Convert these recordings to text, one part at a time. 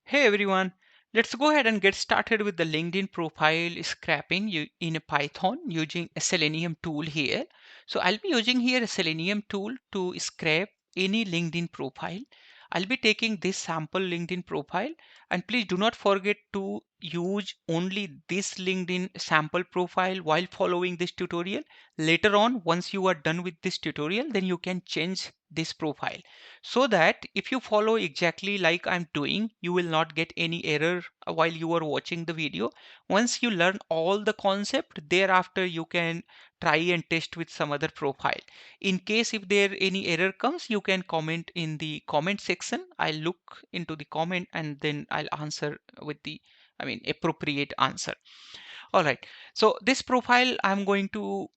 Hey everyone, let's go ahead and get started with the LinkedIn profile scrapping in a Python using a Selenium tool here. So I'll be using here a Selenium tool to scrape any LinkedIn profile. I'll be taking this sample LinkedIn profile, and please do not forget to use only this LinkedIn sample profile while following this tutorial. Later on, once you are done with this tutorial, then you can change this profile so that if you follow exactly like I'm doing, you will not get any error while you are watching the video. Once you learn all the concept, thereafter you can try and test with some other profile. In case if there any error comes, you can comment in the comment section. I'll look into the comment and then I'll answer with the appropriate answer. All right, so this profile I'm going to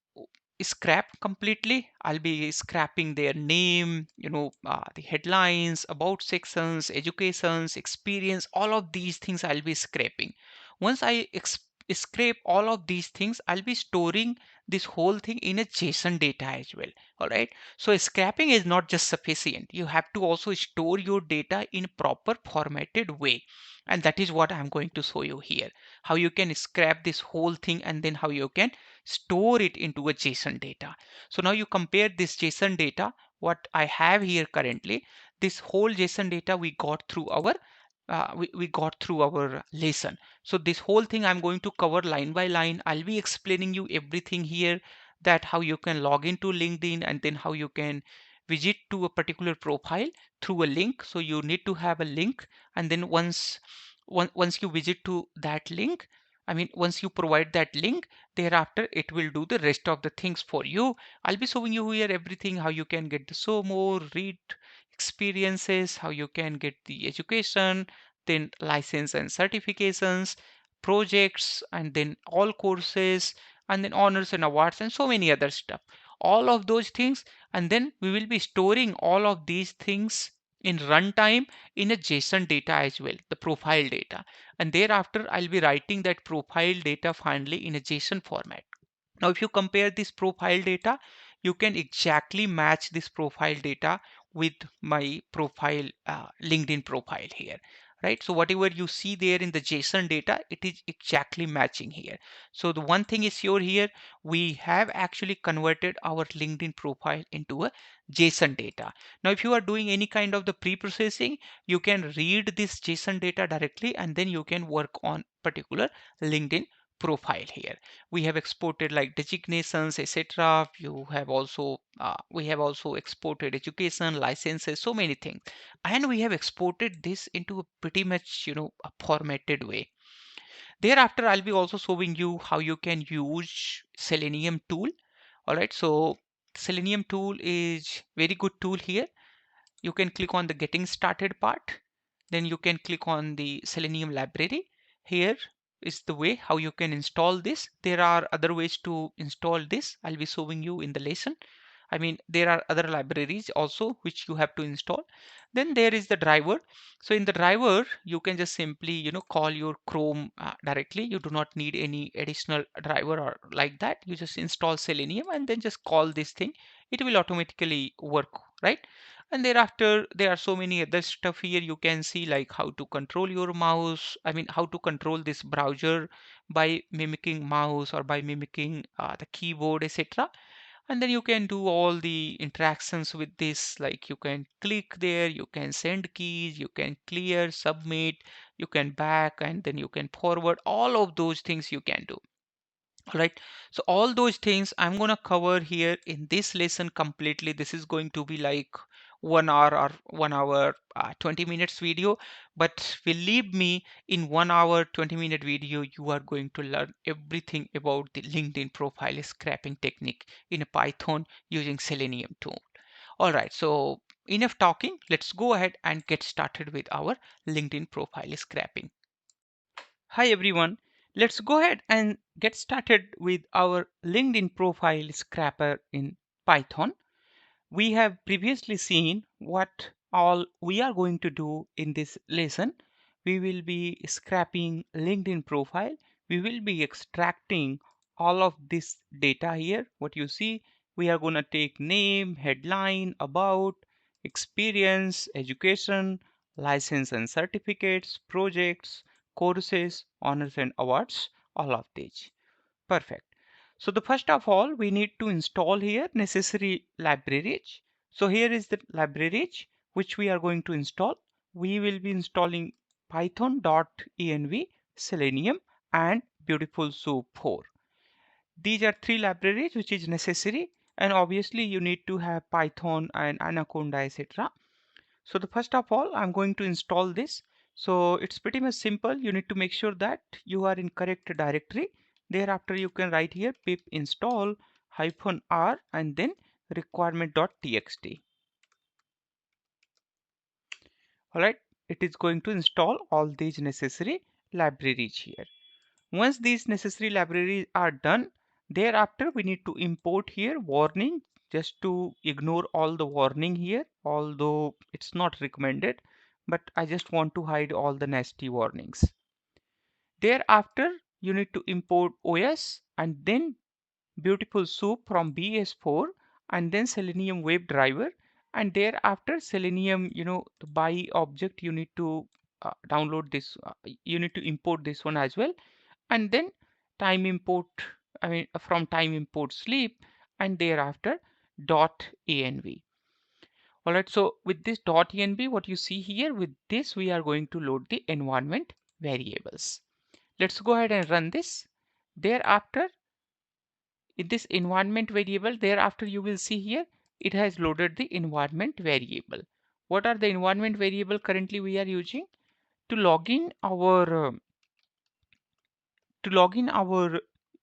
scrap completely. I'll be scrapping their name, the headlines, about sections, educations, experience, all of these things I'll be scraping. Once scrape all of these things, I'll be storing this whole thing in a JSON data as well. All right. So scrapping is not just sufficient. You have to also store your data in proper formatted way. And that is what I'm going to show you here. How you can scrap this whole thing and then how you can store it into a JSON data. So now you compare this JSON data, what I have here currently, this whole JSON data we got through our we got through our lesson. So this whole thing I'm going to cover line by line. I'll be explaining you everything here, that how you can log into LinkedIn and then how you can visit to a particular profile through a link. So you need to have a link, and then once you visit to that link, once you provide that link, thereafter it will do the rest of the things for you. I'll be showing you here everything, how you can get the show more, read experiences, how you can get the education, then license and certifications, projects, and then all courses, and then honors and awards, and so many other stuff. All of those things, and then we will be storing all of these things in runtime in a JSON data as well, the profile data. And thereafter, I'll be writing that profile data finally in a JSON format. Now, if you compare this profile data, you can exactly match this profile data with my profile, LinkedIn profile here, right? So whatever you see there in the JSON data, it is exactly matching here. So the one thing is sure here, we have actually converted our LinkedIn profile into a JSON data. Now, if you are doing any kind of the pre-processing, you can read this JSON data directly, and then you can work on particular LinkedIn profile here. We have exported like designations, etc. You have also we have also exported education, licenses, so many things, and we have exported this into a pretty much a formatted way. Thereafter, I'll be also showing you how you can use Selenium tool. All right, so Selenium tool is very good tool here. You can click on the getting started part, then you can click on the Selenium library. Here is the way how you can install this. There are other ways to install this, I'll be showing you in the lesson. There are other libraries also which you have to install. Then there is the driver. So in the driver, you can just simply call your Chrome directly. You do not need any additional driver or like that. You just install Selenium and then just call this thing. It will automatically work, right? And thereafter, there are so many other stuff here. You can see like how to control your mouse. How to control this browser by mimicking mouse or by mimicking the keyboard, etc. And then you can do all the interactions with this, like you can click there, you can send keys, you can clear, submit, you can back, and then you can forward. All of those things you can do. All right, so all those things I'm going to cover here in this lesson completely. This is going to be like 1 hour or 1 hour 20 minutes video, but believe me, in 1 hour 20-minute video you are going to learn everything about the LinkedIn profile scrapping technique in a Python using Selenium tool. All right, so enough talking, let's go ahead and get started with our LinkedIn profile scrapping. Hi everyone, let's go ahead and get started with our LinkedIn profile scrapper in Python. We have previously seen what all we are going to do in this lesson. We will be scrapping LinkedIn profile. We will be extracting all of this data here. What you see, we are going to take name, headline, about, experience, education, license and certificates, projects, courses, honors and awards, all of these. Perfect. So the first of all, we need to install here necessary libraries. So here is the libraries which we are going to install. We will be installing python.env, Selenium and BeautifulSoup 4. These are three libraries which is necessary, and obviously you need to have Python and Anaconda, etc. So the first of all, I'm going to install this. So it's pretty much simple. You need to make sure that you are in correct directory. Thereafter, you can write here pip install -r and then requirement.txt. All right, it is going to install all these necessary libraries here. Once these necessary libraries are done, thereafter we need to import here warning, just to ignore all the warning here, although it's not recommended, but I just want to hide all the nasty warnings. Thereafter, you need to import OS and then BeautifulSoup from BS4 and then Selenium WebDriver, and thereafter Selenium, the by object you need to download this, you need to import this one as well, and then time import, from time import sleep, and thereafter .env. All right, so with this .env, what you see here, with this we are going to load the environment variables. Let's go ahead and run this. Thereafter, in this environment variable, thereafter you will see here it has loaded the environment variable. What are the environment variable currently we are using? To log in our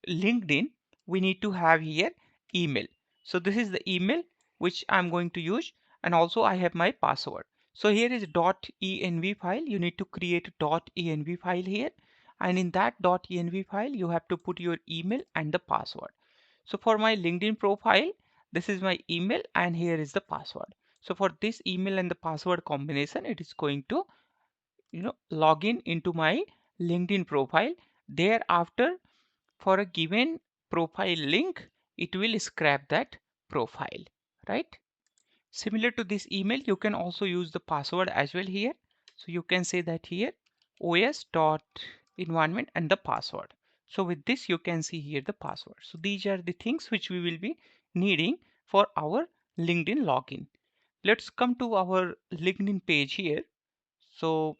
LinkedIn, we need to have here email. So this is the email which I'm going to use, and also I have my password. So here is .env file. You need to create a .env file here, and in that .env file you have to put your email and the password. So for my LinkedIn profile, this is my email and here is the password. So for this email and the password combination, it is going to log in into my LinkedIn profile. Thereafter, for a given profile link, it will scrap that profile, right? Similar to this email, you can also use the password as well here. So you can say that here os dot environment and the password. So with this, you can see here the password. So these are the things which we will be needing for our LinkedIn login. Let's come to our LinkedIn page here. So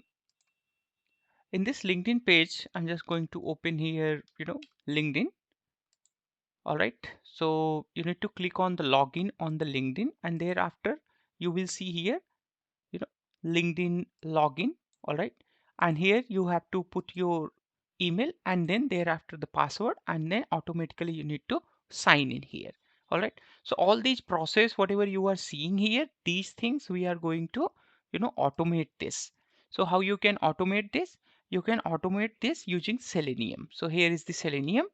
in this LinkedIn page, I'm just going to open here, LinkedIn. All right, so you need to click on the login on the LinkedIn, and thereafter you will see here, you know, LinkedIn login. All right, and here you have to put your email and then thereafter the password, and then automatically you need to sign in here. All right, so all these process, whatever you are seeing here, these things we are going to, automate this. So how you can automate this? You can automate this using Selenium. So here is the Selenium.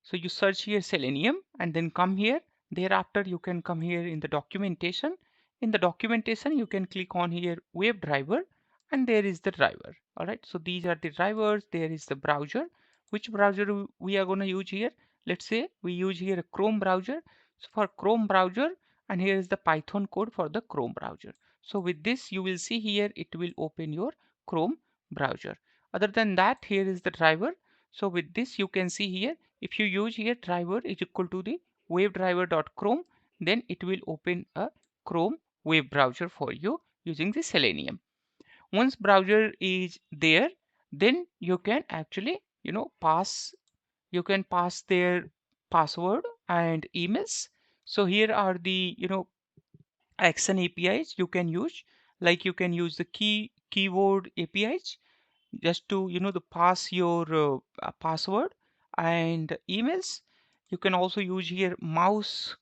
So you search here Selenium and then come here. Thereafter, you can come here in the documentation. In the documentation, you can click on here WebDriver, and there is the driver. All right. So these are the drivers. There is the browser. Which browser we are going to use here? Let's say we use here a Chrome browser. So for Chrome browser, and here is the Python code for the Chrome browser. So with this, you will see here it will open your Chrome browser. Other than that, here is the driver. So with this, you can see here, if you use here driver is equal to the webdriver.chrome, then it will open a Chrome web browser for you using the Selenium. Once browser is there, then you can actually, pass their password and emails. So here are the, action APIs you can use, like you can use the keyword APIs just to the pass your password and emails. You can also use here mouse,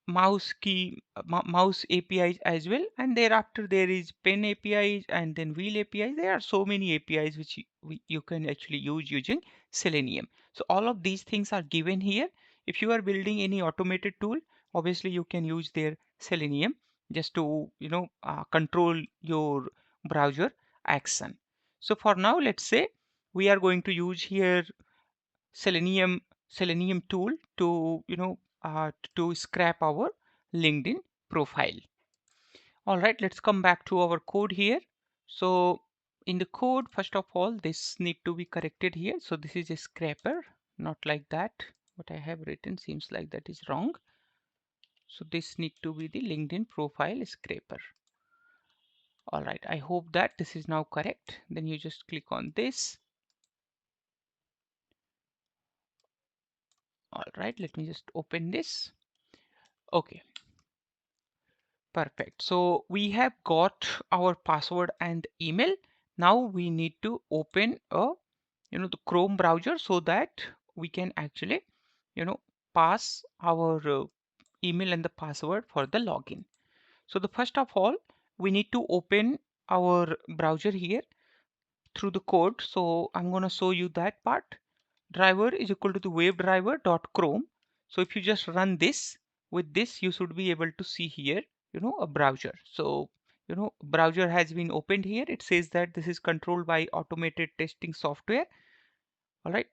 mouse key, mouse APIs as well, and thereafter there is pen APIs and then wheel APIs. There are so many APIs which you can actually use using Selenium. So all of these things are given here. If you are building any automated tool, obviously you can use their Selenium just to control your browser action. So for now, let's say we are going to use here Selenium tool to to scrap our LinkedIn profile. All right, let's come back to our code here. So in the code, first of all, this need to be corrected here. So this is a scraper, not like that. What I have written seems like that is wrong. So this need to be the LinkedIn profile scraper. All right, I hope that this is now correct. Then you just click on this. All right, let me just open this. Okay, perfect. So we have got our password and email. Now we need to open the Chrome browser so that we can actually, pass our email and the password for the login. So the first of all, we need to open our browser here through the code. So I'm going to show you that part. Driver is equal to the webdriver.chrome. So if you just run this, with this you should be able to see here, a browser. So browser has been opened here. It says that this is controlled by automated testing software. All right,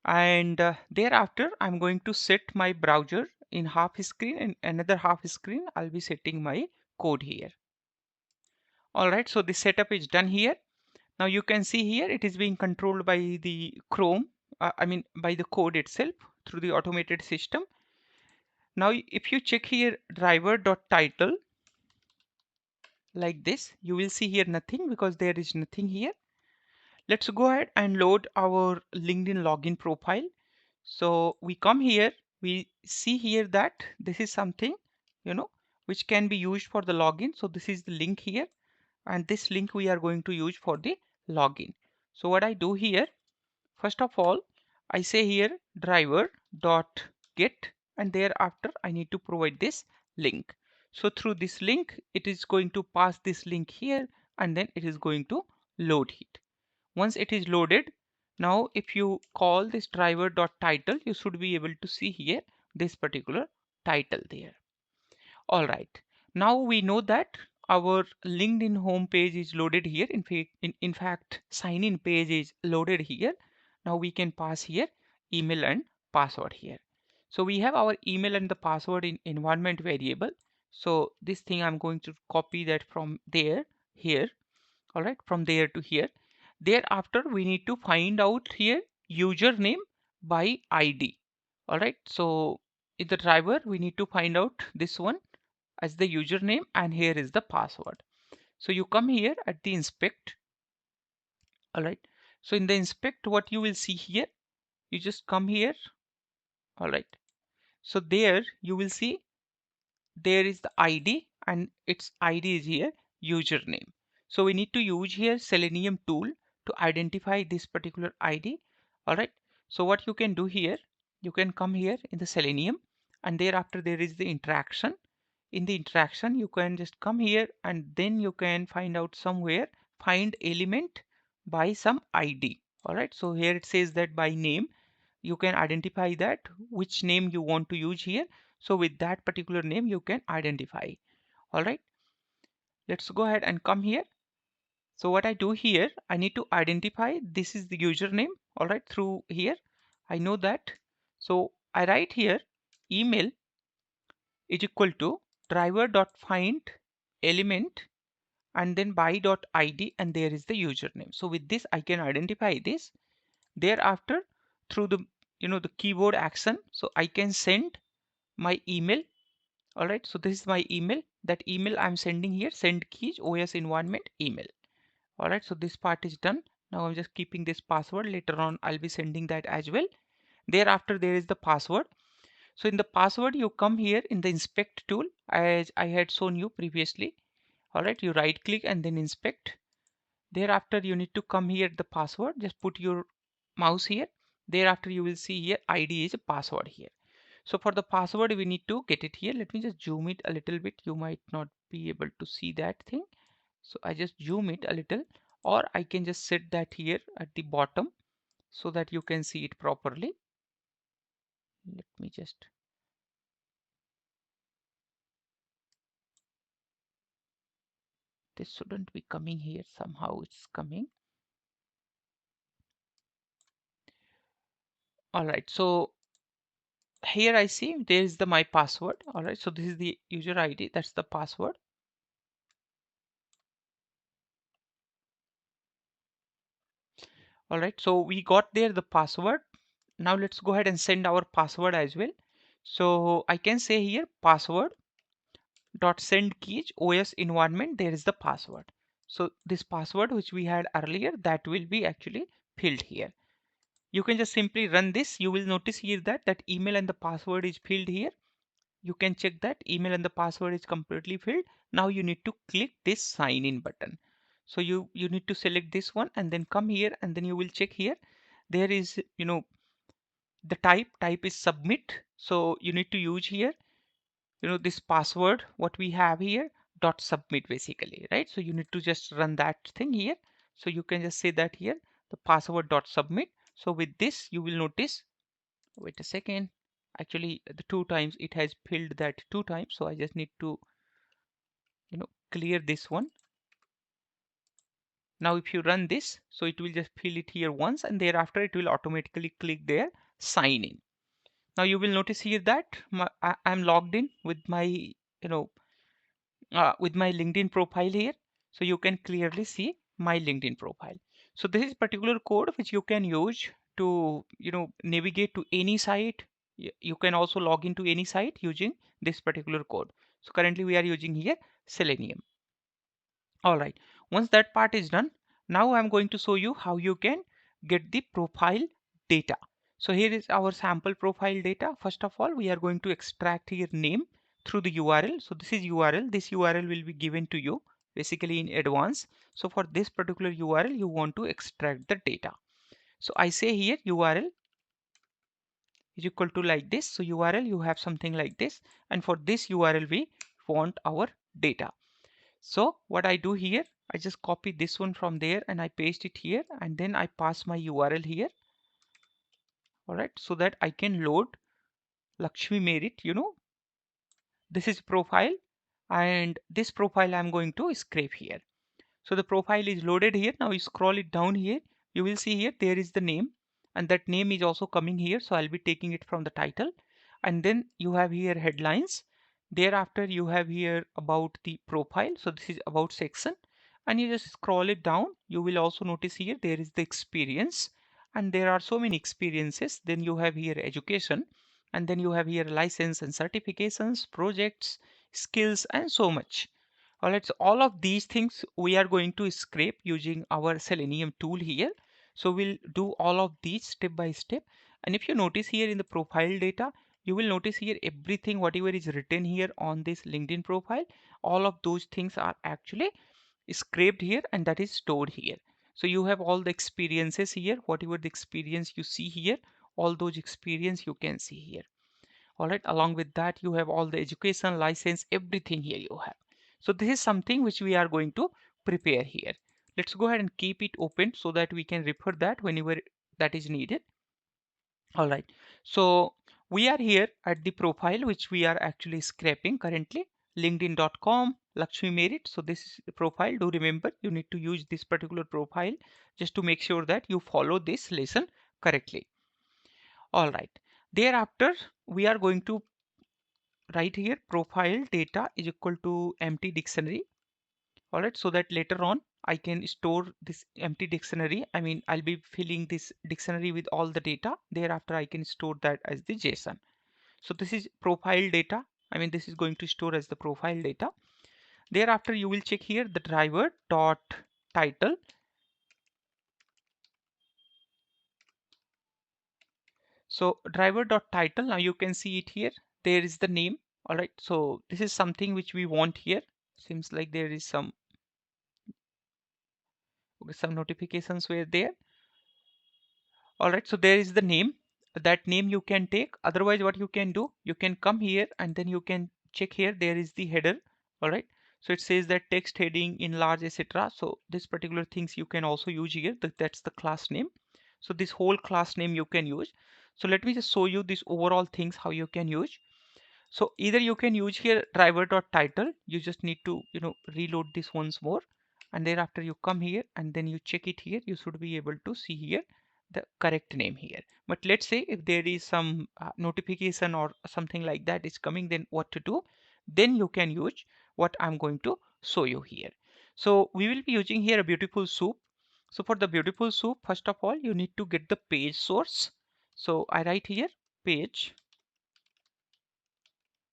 and thereafter I'm going to set my browser in half screen, and another half screen I'll be setting my code here. All right, so the setup is done here. Now you can see here it is being controlled by the Chrome, by the code itself through the automated system. Now if you check here driver.title like this, you will see here nothing because there is nothing here. Let's go ahead and load our LinkedIn login profile. So we come here, we see here that this is something, which can be used for the login. So this is the link here, and this link we are going to use for the login. So what I do here, first of all, I say here driver dot get, and thereafter I need to provide this link. So through this link, it is going to pass this link here, and then it is going to load it. Once it is loaded, now if you call this driver.title, you should be able to see here this particular title there. All right. Now we know that our LinkedIn home page is loaded here. In fact, sign in page is loaded here. Now we can pass here email and password here. So we have our email and the password in environment variable. So this thing I'm going to copy that from there here. All right, from there to here. Thereafter we need to find out here username by ID. All right, so in the driver we need to find out this one as the username, and here is the password. So you come here at the inspect. All right, so in the inspect, what you will see here, you just come here. All right, so there you will see there is the ID, and its ID is here username. So we need to use here Selenium tool to identify this particular ID. All right, so what you can do here, you can come here in the Selenium, and thereafter there is the interaction. In the interaction, you can just come here, and then you can find out somewhere, find element by some ID. All right, so here it says that by name, you can identify that which name you want to use here. So with that particular name, you can identify. All right, let's go ahead and come here. So what I do here, I need to identify this is the username. All right, through here, I know that. So I write here email is equal to driver.find element and then by.id, and there is the username. So with this, I can identify this. Thereafter, through the keyboard action, so I can send my email. All right, so this is my email. That email I'm sending here, send keys OS environment email. All right, so this part is done. Now I'm just keeping this password. Later on, I'll be sending that as well. Thereafter, there is the password. So in the password, you come here in the inspect tool as I had shown you previously. All right, you right click and then inspect. Thereafter, you need to come here the password. Just put your mouse here. Thereafter, you will see here ID is a password here. So for the password, we need to get it here. Let me just zoom it a little bit. You might not be able to see that thing. So I just zoom it a little, or I can just set that here at the bottom so that you can see it properly. Let me just this shouldn't be coming here, somehow it's coming. All right, so here I see there is the my password. All right, so this is the user ID, that's the password. All right, so we got there the password. Now let's go ahead and send our password as well. So I can say here password dot send keys OS environment, there is the password. So this password which we had earlier, that will be actually filled here. You can just simply run this. You will notice here that email and the password is filled here. You can check that email and the password is completely filled. Now you need to click this sign in button. So you need to select this one and then come here and then you will check here. There is, the type is submit. So you need to use here, this password what we have here dot submit basically, right? So you need to just run that thing here. So you can just say that here, the password dot submit. So with this you will notice, wait a second, actually the two times it has filled that two times. So I just need to, clear this one. Now if you run this, so it will just fill it here once and thereafter it will automatically click there sign in. Now you will notice here that I'm logged in with my LinkedIn profile here. So you can clearly see my LinkedIn profile. So this is particular code which you can use to, navigate to any site. You can also log into any site using this particular code. So currently we are using here Selenium. All right, once that part is done, now I'm going to show you how you can get the profile data. So here is our sample profile data. First of all, we are going to extract your name through the URL. So this is URL. This URL will be given to you basically in advance. So for this particular URL, you want to extract the data. So I say here URL is equal to like this. So URL, you have something like this. And for this URL, we want our data. So what I do here, I just copy this one from there and I paste it here and then I pass my URL here. All right, so that I can load Lakshmi Merit, this is profile and this profile I'm going to scrape here. So the profile is loaded here. Now you scroll it down here. You will see here there is the name and that name is also coming here. So I'll be taking it from the title and then you have here headlines. Thereafter you have here about the profile. So this is about section and you just scroll it down. You will also notice here there is the experience and there are so many experiences. Then you have here education and then you have here license and certifications, projects, skills and so much. All right, so all of these things we are going to scrape using our Selenium tool here. So we'll do all of these step by step. And if you notice here in the profile data, you will notice here everything whatever is written here on this LinkedIn profile, all of those things are actually scraped here and that is stored here. So you have all the experiences here, whatever the experience you see here, all those experience you can see here. All right, along with that you have all the education, license, everything here you have. So this is something which we are going to prepare here. Let's go ahead and keep it open so that we can refer that whenever that is needed. All right, so we are here at the profile which we are actually scraping currently, linkedin.com Lakshmi Merit. So this is the profile. Do remember you need to use this particular profile just to make sure that you follow this lesson correctly. All right, thereafter we are going to write here profile data is equal to empty dictionary. All right, so that later on I can store this empty dictionary. I mean, I'll be filling this dictionary with all the data. Thereafter I can store that as the JSON. So this is profile data. I mean, this is going to store as the profile data. Thereafter you will check here the driver dot title. So driver dot title, now you can see it here. There is the name. All right, so this is something which we want here. Seems like there is some, okay, some notifications were there. All right, so there is the name. That name you can take. Otherwise, what you can do, you can come here and then you can check here. There is the header. All right, so it says that text heading in large, etc. So this particular things you can also use here. That's the class name. So this whole class name you can use. So let me just show you these overall things how you can use. So either you can use here driver.title. You just need to, reload this once more. And thereafter you come here and then you check it here. You should be able to see here the correct name here. But let's say if there is some notification or something like that is coming, then what to do? Then you can use what I'm going to show you here. So we will be using here a beautiful soup. So for the beautiful soup, first of all, you need to get the page source. So I write here page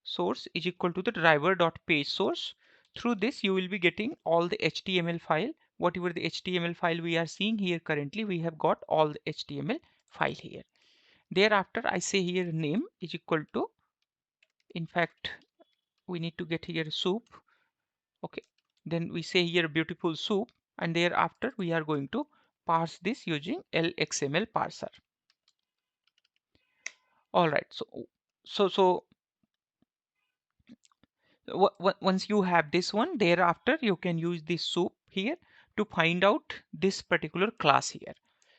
source is equal to the driver.page source. Through this, you will be getting all the HTML file. Whatever the HTML file we are seeing here currently, we have got all the HTML file here. Thereafter, I say here name is equal to, in fact, we need to get here soup. Okay. Then we say here beautiful soup, and thereafter we are going to parse this using LXML parser. All right. So once you have this one, thereafter you can use this soup here to find out this particular class here.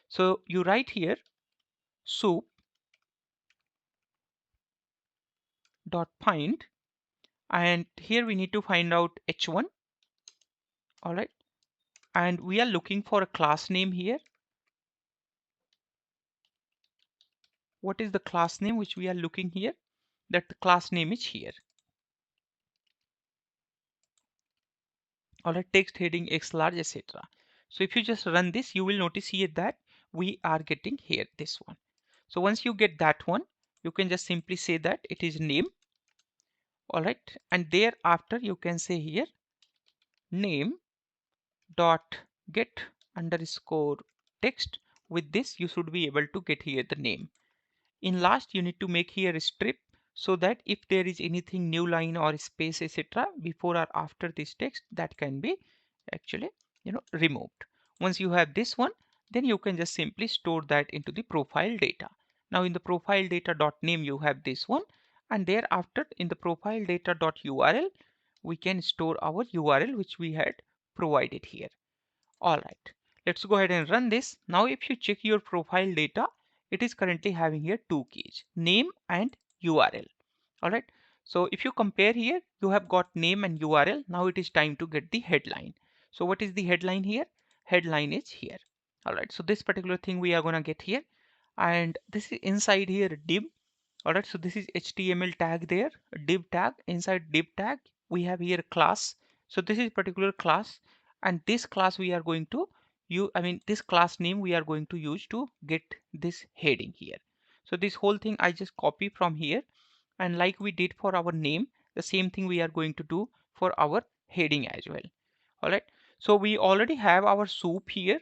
So you write here soup dot find, and here we need to find out h1. All right, and we are looking for a class name here. What is the class name which we are looking here? That the class name is here. All right, text heading X large, etc. So if you just run this, you will notice here that we are getting here this one. So once you get that one, you can just simply say that it is name. All right, and thereafter you can say here name dot get underscore text. With this, you should be able to get here the name. In last, you need to make here a strip so that if there is anything new line or space, etc., before or after this text, that can be actually removed. Once you have this one, then you can just simply store that into the profile data. Now in the profile data dot name, you have this one, and thereafter in the profile data dot URL, we can store our URL which we had provided here. All right, let's go ahead and run this. Now if you check your profile data, it is currently having here two keys, name and URL. All right, so if you compare here, you have got name and URL. Now it is time to get the headline. So what is the headline here? Headline is here. All right, so this particular thing we are going to get here, and this is inside here div. All right, so this is HTML tag there, div tag. Inside div tag, we have here class. So this is particular class, and this class we are going to this class name we are going to use to get this heading here. So this whole thing I just copy from here, and like we did for our name, the same thing we are going to do for our heading as well. All right, so we already have our soup here.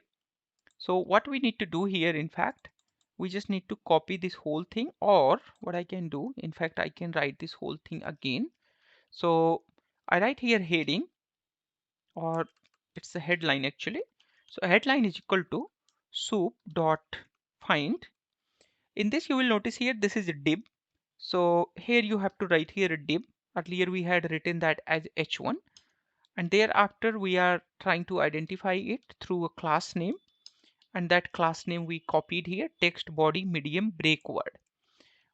So what we need to do here, in fact, we just need to copy this whole thing, or what I can do, in fact, I can write this whole thing again. So I write here heading, or it's the headline actually. So headline is equal to soup dot find. In this, you will notice here this is a div. So here you have to write here a div. Earlier we had written that as h1, and thereafter we are trying to identify it through a class name, and that class name we copied here, text body medium break word.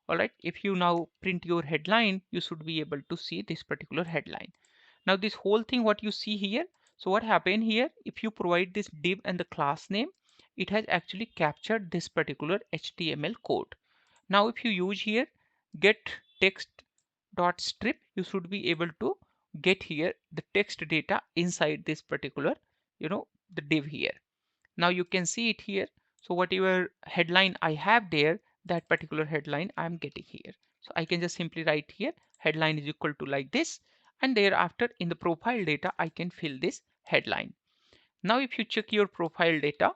All right, if you now print your headline, you should be able to see this particular headline. Now this whole thing what you see here, so what happened here, if you provide this div and the class name, it has actually captured this particular HTML code. Now if you use here get text dot strip, you should be able to get here the text data inside this particular the div here. Now you can see it here. So whatever headline I have there, that particular headline I'm getting here. So I can just simply write here headline is equal to like this, and thereafter in the profile data I can fill this headline. Now if you check your profile data,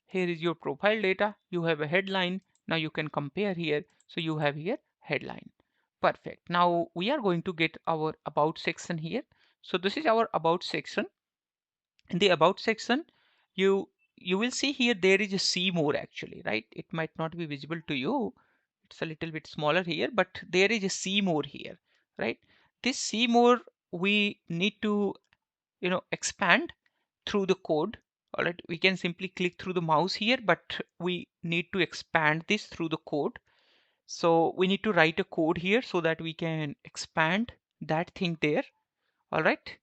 here is your profile data, you have a headline. Now you can compare here, so you have here headline. Perfect. Now we are going to get our about section here. So this is our about section. In the about section, you will see here there is a see more actually, right? It might not be visible to you, it's a little bit smaller here, but there is a see more here, right? This see more we need to expand through the code. All right, we can simply click through the mouse here, but we need to expand this through the code. So we need to write a code here so that we can expand that thing there. All right,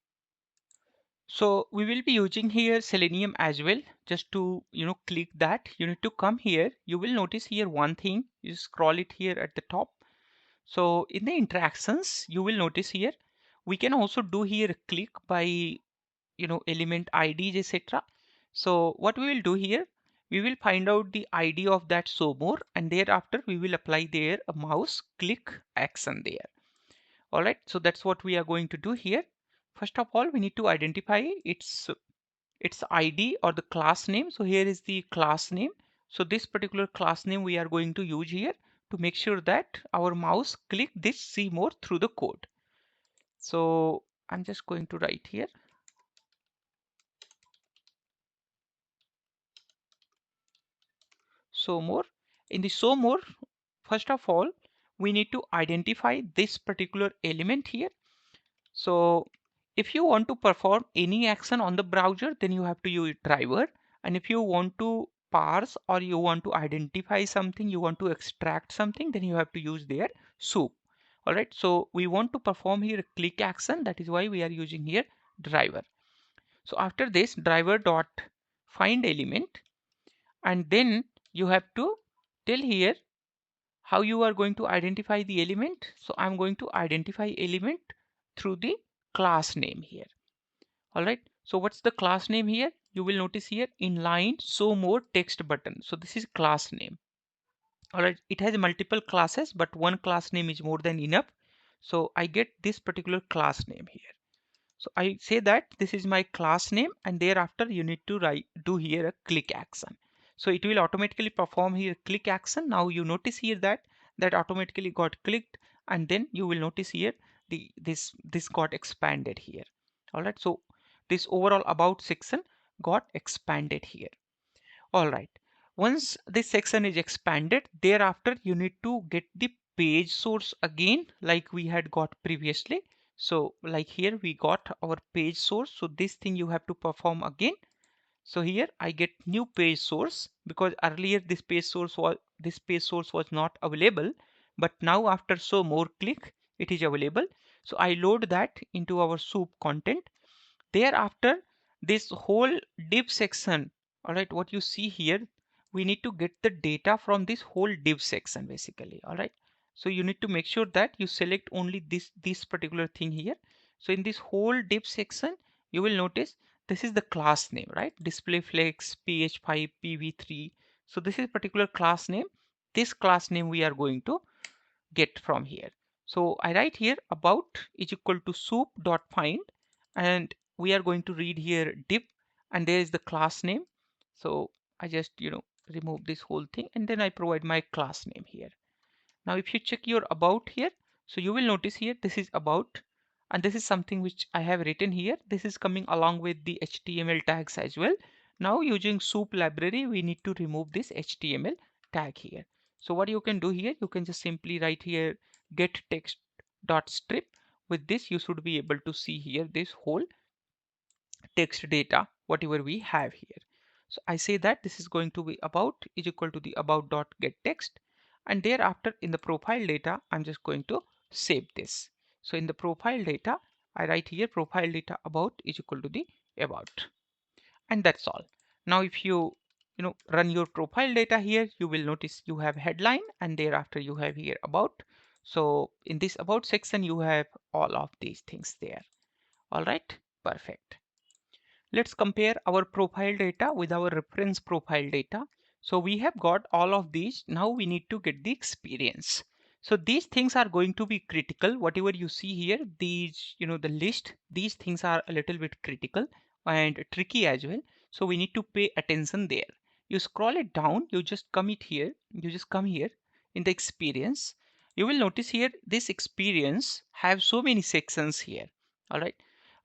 so we will be using here Selenium as well. Just to click that, you need to come here. You will notice here one thing, you scroll it here at the top. So in the interactions, you will notice here we can also do here a click by element IDs, etc. So what we will do here, we will find out the ID of that show more, and thereafter we will apply there a mouse click action there. All right, so that's what we are going to do here. First of all, we need to identify its ID or the class name. So here is the class name. So this particular class name we are going to use here to make sure that our mouse click this see more through the code. So I'm just going to write here. So more. In the show more, first of all, we need to identify this particular element here. So if you want to perform any action on the browser, then you have to use driver. And if you want to parse or you want to identify something, you want to extract something, then you have to use their soup. All right. So we want to perform here a click action. That is why we are using here driver. So after this driver dot find element, and then you have to tell here how you are going to identify the element. So I'm going to identify element through the class name here. All right. So what's the class name here? You will notice here inline show more text button. So this is class name. All right. It has multiple classes, but one class name is more than enough. So I get this particular class name here. So I say that this is my class name, and thereafter you need to do here a click action. So it will automatically perform here click action. Now you notice here that that automatically got clicked, and then you will notice here this got expanded here. All right. So this overall about section got expanded here. All right. Once this section is expanded, thereafter you need to get the page source again like we had got previously. So like here we got our page source. So this thing you have to perform again. So here I get new page source because earlier this page source was not available, but now after show more click it is available. So I load that into our soup content. Thereafter, this whole div section, all right, what you see here, we need to get the data from this whole div section basically, all right. So you need to make sure that you select only this particular thing here. So in this whole div section, you will notice this is the class name, right? Display flex, ph5, pv3. So this is particular class name. This class name we are going to get from here. So I write here about is equal to soup dot find, and we are going to read here div, and there is the class name. So I just remove this whole thing, and then I provide my class name here. Now if you check your about here, so you will notice here this is about, and this is something which I have written here. This is coming along with the HTML tags as well. Now using soup library, we need to remove this HTML tag here. So what you can do here, you can just simply write here get text dot strip. With this you should be able to see here this whole text data whatever we have here. So I say that this is going to be about is equal to the about dot get text, and thereafter in the profile data I'm just going to save this. So in the profile data I write here profile data about is equal to the about, and that's all. Now if you run your profile data here, you will notice you have headline, and thereafter you have here about. So in this about section you have all of these things there. All right, perfect. Let's compare our profile data with our reference profile data. So we have got all of these. Now we need to get the experience. So these things are going to be critical. Whatever you see here, these, the list, these things are a little bit critical and tricky as well. So we need to pay attention there. You scroll it down, you just come here in the experience. You will notice here this experience have so many sections here. All right.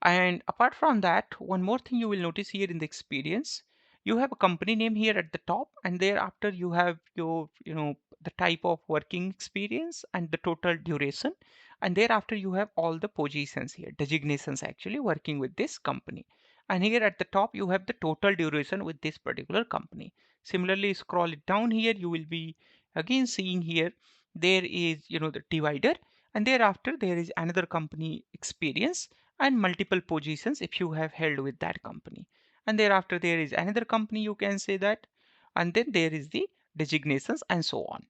And apart from that, one more thing you will notice here in the experience, you have a company name here at the top, and thereafter you have your, the type of working experience and the total duration. And thereafter you have all the positions here, designations actually working with this company. And here at the top, you have the total duration with this particular company. Similarly, scroll it down here, you will be again seeing here, there is, the divider, and thereafter there is another company experience and multiple positions if you have held with that company, and thereafter there is another company you can say that, and then there is the designations and so on.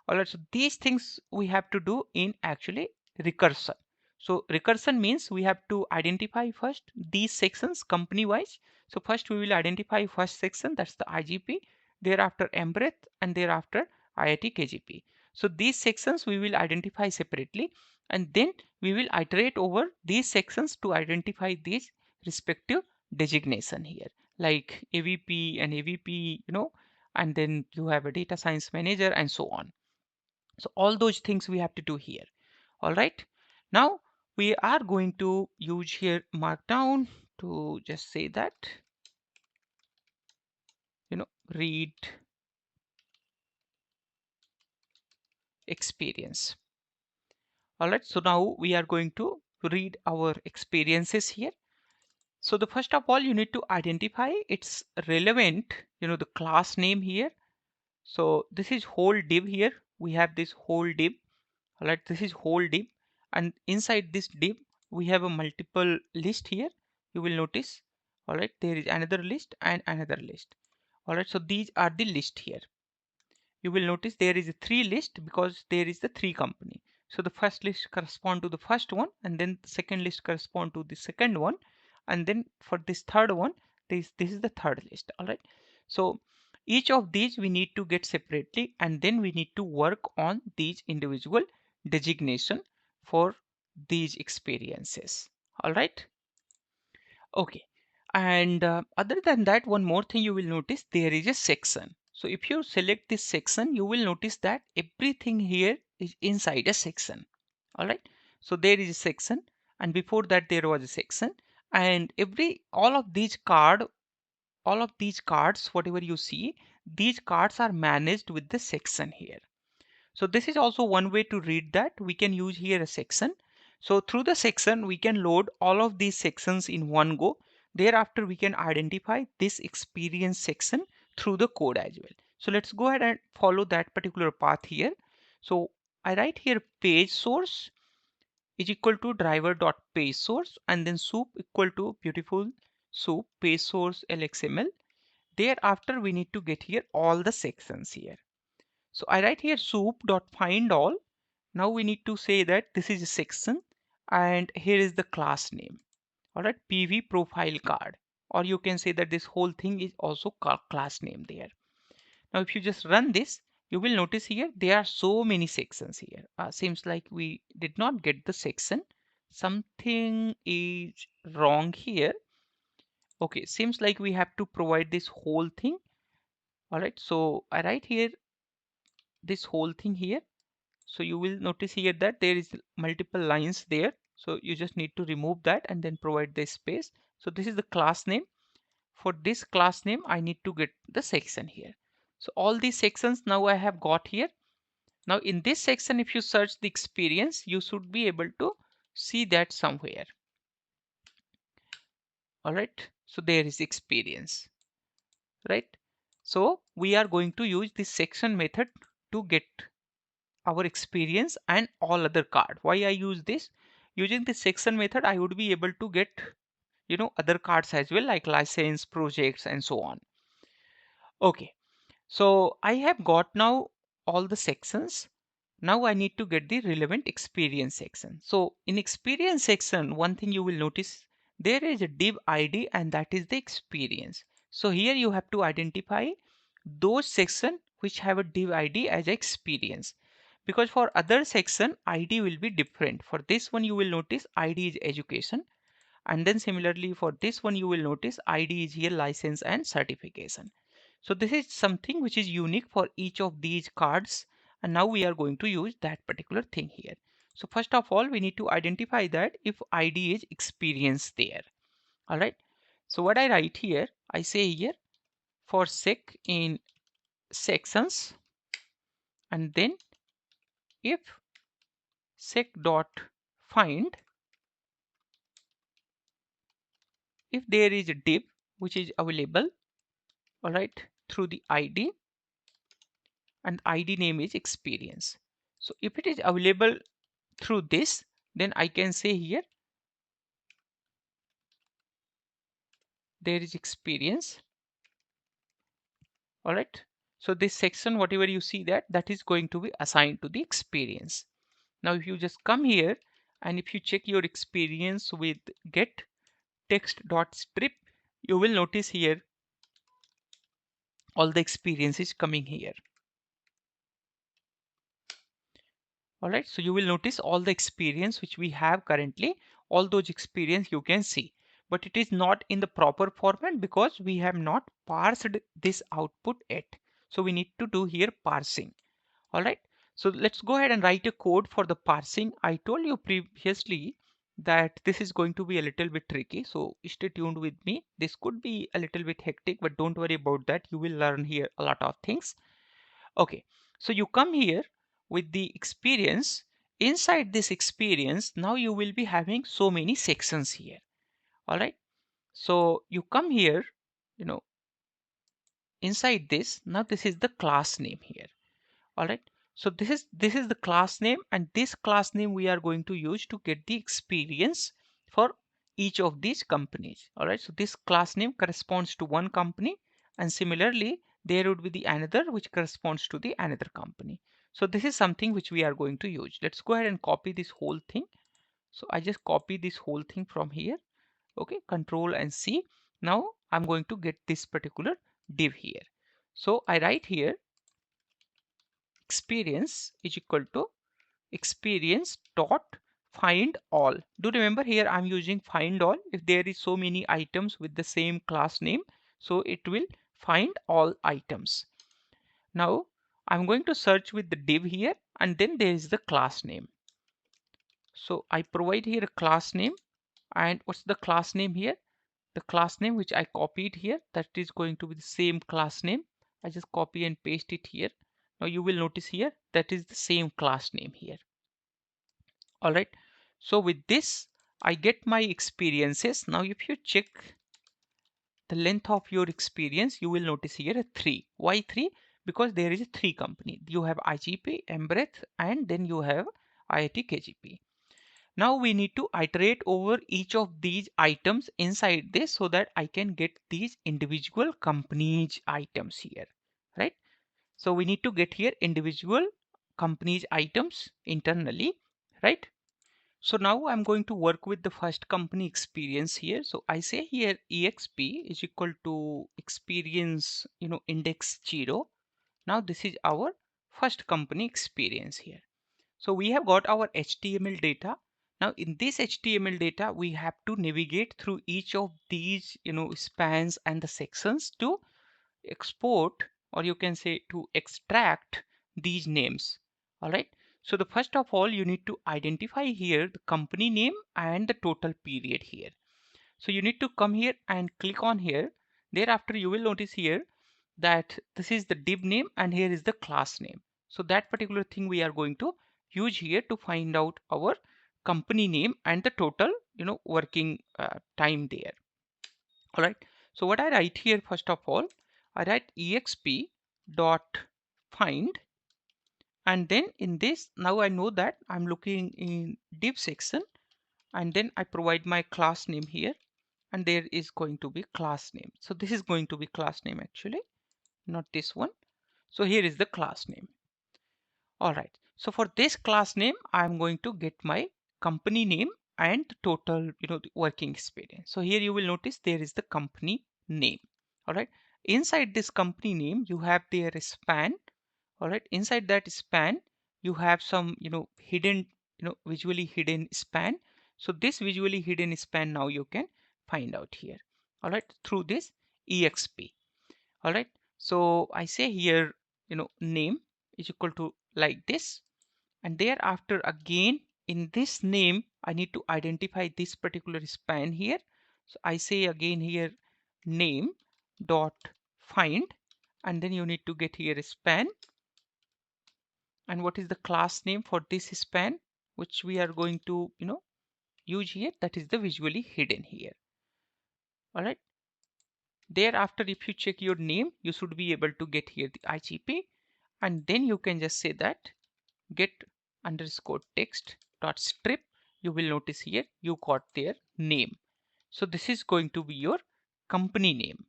All right, so these things we have to do in actually recursion. So recursion means we have to identify first these sections company wise. So first we will identify first section, that's the IGP, thereafter MBreath, and thereafter IIT KGP. So these sections we will identify separately, and then we will iterate over these sections to identify these respective designation here, like AVP and AVP, and then you have a data science manager and so on. So all those things we have to do here. All right. Now we are going to use here markdown to just say that, read experience. All right. So now we are going to read our experiences here. So the first of all, you need to identify its relevant, the class name here. So this is whole div here. We have this whole div. All right, this is whole div, and inside this div we have a multiple list here. You will notice. All right, there is another list and another list. All right, so these are the list here. You will notice there is a three list because there is the three company. So the first list correspond to the first one, and then the second list correspond to the second one, and then for this third one, this is the third list. All right, so each of these we need to get separately, and then we need to work on these individual designation for these experiences. All right. Okay. And other than that, one more thing you will notice, there is a section. So if you select this section, you will notice that everything here is inside a section. All right. So there is a section, and before that there was a section, and all of these cards, whatever you see, these cards are managed with the section here. So this is also one way to read that. We can use here a section. So through the section, we can load all of these sections in one go. Thereafter, we can identify this experience section through the code as well. So let's go ahead and follow that particular path here. So I write here page source is equal to driver.page source, and then soup equal to beautiful soup page source LXML. Thereafter, we need to get here all the sections here. So I write here soup.find all. Now we need to say that this is a section, and here is the class name. All right, PV profile card, or you can say that this whole thing is also class name there. Now if you just run this, you will notice here there are so many sections here. Seems like we did not get the section. Something is wrong here. Okay, seems like we have to provide this whole thing. All right, so I write here this whole thing here. So you will notice here that there is multiple lines there. So you just need to remove that and then provide the space. So this is the class name. For this class name, I need to get the section here. So all these sections now I have got here. Now in this section, if you search the experience, you should be able to see that somewhere. All right. So there is experience, right? So we are going to use this section method to get our experience and all other card. Why I use this? Using this section method, I would be able to get, other cards as well, like license, projects, and so on. Okay, so I have got now all the sections. Now I need to get the relevant experience section. So in experience section, one thing you will notice, there is a div ID, and that is the experience. So here you have to identify those section which have a div ID as experience, because for other section ID will be different. For this one you will notice ID is education, and then similarly for this one you will notice ID is here license and certification. So this is something which is unique for each of these cards, and now we are going to use that particular thing here. So first of all, we need to identify that if ID is experience there. All right, so what I write here, I say here for sec in sections, and then if sec dot find, if there is a div which is available, all right, through the ID, and ID name is experience. So if it is available through this, then I can say here there is experience. All right, so this section, whatever you see, that is going to be assigned to the experience. Now if you just come here and if you check your experience with get text.strip, you will notice here all the experience is coming here. All right, so you will notice all the experience which we have currently, all those experience you can see, but it is not in the proper format because we have not parsed this output yet. So we need to do here parsing. All right, so let's go ahead and write a code for the parsing. I told you previously that this is going to be a little bit tricky, so stay tuned with me. This could be a little bit hectic, but don't worry about that. You will learn here a lot of things. Okay, so you come here with the experience. Inside this experience, now you will be having so many sections here. All right, so you come here, you know, inside this, now this is the class name here. All right, so this is the class name, and this class name we are going to use to get the experience for each of these companies. All right, so this class name corresponds to one company, and similarly there would be the another which corresponds to the another company. So this is something which we are going to use. Let's go ahead and copy this whole thing. So I just copy this whole thing from here. Okay, control and C. Now I'm going to get this particular div here. So I write here experience is equal to experience dot find all. Do remember here I'm using find all. If there is so many items with the same class name, so it will find all items. Now I'm going to search with the div here, and then there is the class name. So I provide here a class name, and what's the class name here? The class name which I copied here, that is going to be the same class name. I just copy and paste it here. Now you will notice here that is the same class name here. All right, so with this I get my experiences. Now if you check the length of your experience, you will notice here a 3. Why 3? Because there is a 3 company. You have IGP, Embrace, and then you have IIT KGP. Now we need to iterate over each of these items inside this so that I can get these individual companies items here, right? So we need to get here individual companies items internally, right? So now I'm going to work with the first company experience here. So I say here exp is equal to experience, index 0. Now this is our first company experience here. So we have got our HTML data. Now in this HTML data, we have to navigate through each of these, spans and the sections to export, or you can say to extract these names. All right. So the first of all, you need to identify here the company name and the total period here. So you need to come here and click on here. Thereafter, you will notice here that this is the div name and here is the class name. So that particular thing we are going to use here to find out our company name and the total, working time there. All right, so what I write here, first of all, I write exp dot find, and then in this, now I know that I'm looking in div section, and then I provide my class name here, and there is going to be class name. So this is going to be class name actually, not this one. So here is the class name. All right, so for this class name, I'm going to get my company name and the total, the working experience. So here you will notice there is the company name. All right, inside this company name, you have their span. All right, inside that span, you have some, hidden, visually hidden span. So this visually hidden span now you can find out here. All right, through this exp. All right, so I say here, name is equal to like this, and thereafter again in this name I need to identify this particular span here. So I say again here name dot find, and then you need to get here a span, and what is the class name for this span which we are going to use here, that is the visually hidden here. All right, thereafter if you check your name, you should be able to get here the IGP, and then you can just say that get underscore text dot strip. You will notice here you got their name. So this is going to be your company name,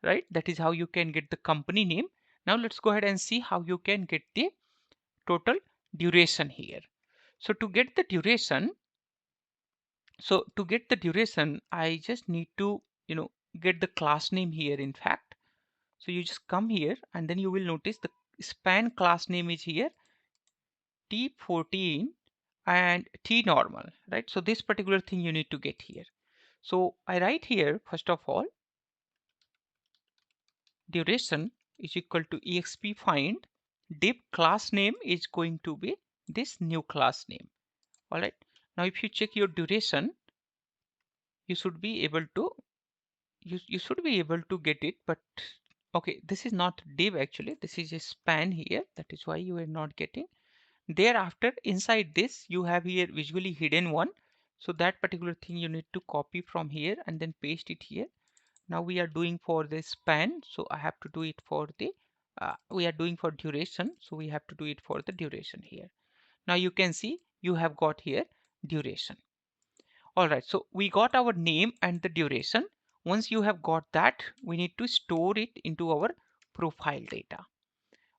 right? That is how you can get the company name. Now let's go ahead and see how you can get the total duration here. So to get the duration, So to get the duration, I just need to, get the class name here, in fact. So you just come here and then you will notice the span class name is here, T14 and T normal, right? So this particular thing you need to get here. So I write here, first of all, duration is equal to exp find div class name is going to be this new class name. All right. Now, if you check your duration, you should be able to you should be able to get it, but okay, this is not div actually. This is a span here. That is why you are not getting. Thereafter, inside this, you have here visually hidden one. So that particular thing you need to copy from here and then paste it here. Now we are doing for the span, so I have to do it for the we are doing for duration, so we have to do it for the duration here. Now you can see you have got here duration. All right, so we got our name and the duration. Once you have got that, we need to store it into our profile data.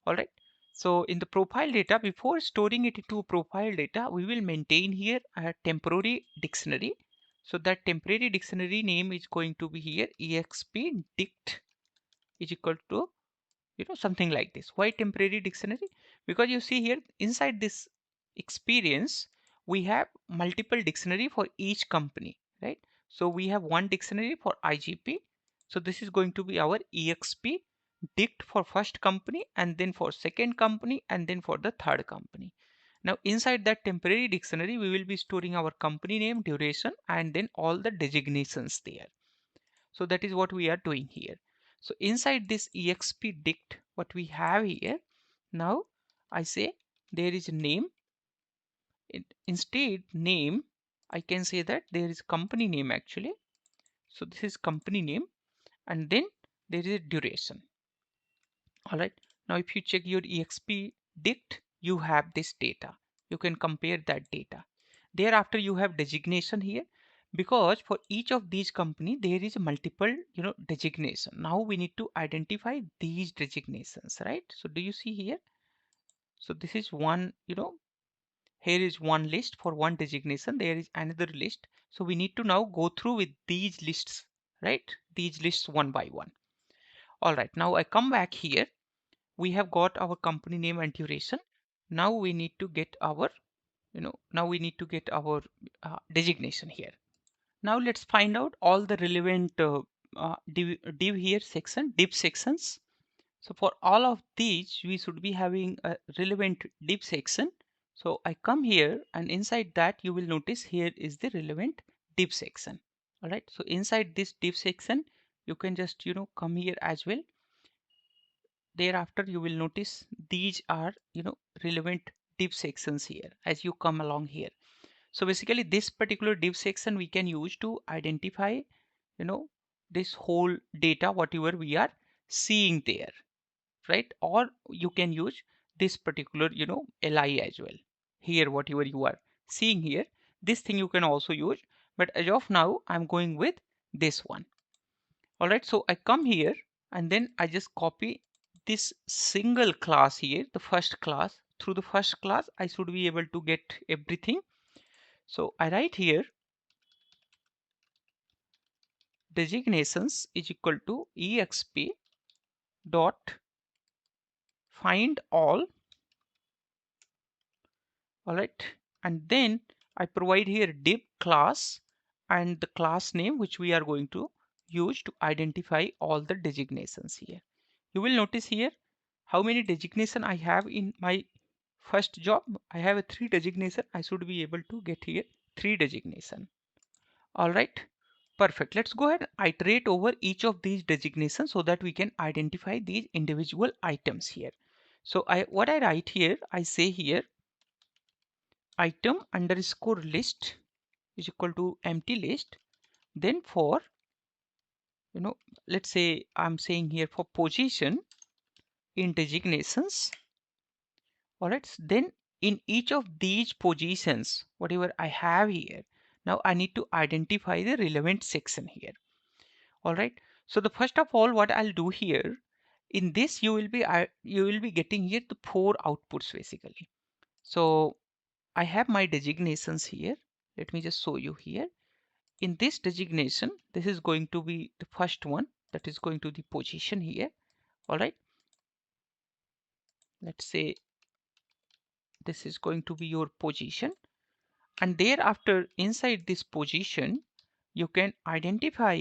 All right, so in the profile data, before storing it into profile data, we will maintain here a temporary dictionary. So that temporary dictionary name is going to be here exp dict is equal to something like this. Why temporary dictionary? Because you see here inside this experience we have multiple dictionary for each company, right? So we have one dictionary for IGP, so this is going to be our exp dict for first company, and then for second company, and then for the third company. Now inside that temporary dictionary we will be storing our company name, duration, and then all the designations there. So that is what we are doing here. So inside this exp dict, what we have here, now I say there is a name. Instead name, I can say that there is company name actually. So this is company name, and then there is a duration. All right. Now if you check your exp dict, you have this data. You can compare that data. Thereafter you have designation here, because for each of these company there is a multiple designation. Now we need to identify these designations, right? So do you see here? So this is one, here is one list for one designation, there is another list. So we need to now go through with these lists, right? These lists one by one. All right, now I come back here. We have got our company name and duration. Now we need to get our designation here. Now let's find out all the relevant div here section, div sections. So for all of these, we should be having a relevant div section. So I come here, and inside that you will notice here is the relevant div section. All right. So inside this div section, you can just come here as well. Thereafter you will notice these are relevant div sections here as you come along here. So basically this particular div section we can use to identify this whole data whatever we are seeing there, right? Or you can use this particular li as well. Here whatever you are seeing here, this thing you can also use, but as of now I'm going with this one. All right, so I come here and then I just copy this single class here, the first class. Through the first class I should be able to get everything. So I write here designations is equal to exp dot find all right, and then I provide here div class and the class name which we are going to use to identify all the designations here. You will notice here how many designation I have in my first job. I have a 3 designation. I should be able to get here 3 designation. All right, perfect. Let's go ahead and iterate over each of these designations so that we can identify these individual items here. So what I write here, I say here item underscore list is equal to empty list. Then for let's say I'm saying here for position in designations. All right, then in each of these positions whatever I have here, now I need to identify the relevant section here. All right, so the first of all what I'll do here, in this you will be getting here the 4 outputs basically. So I have my designations here. Let me just show you here. in this designation, this is going to be the first one, that is going to the position here. All right, let's say this is going to be your position, and thereafter inside this position you can identify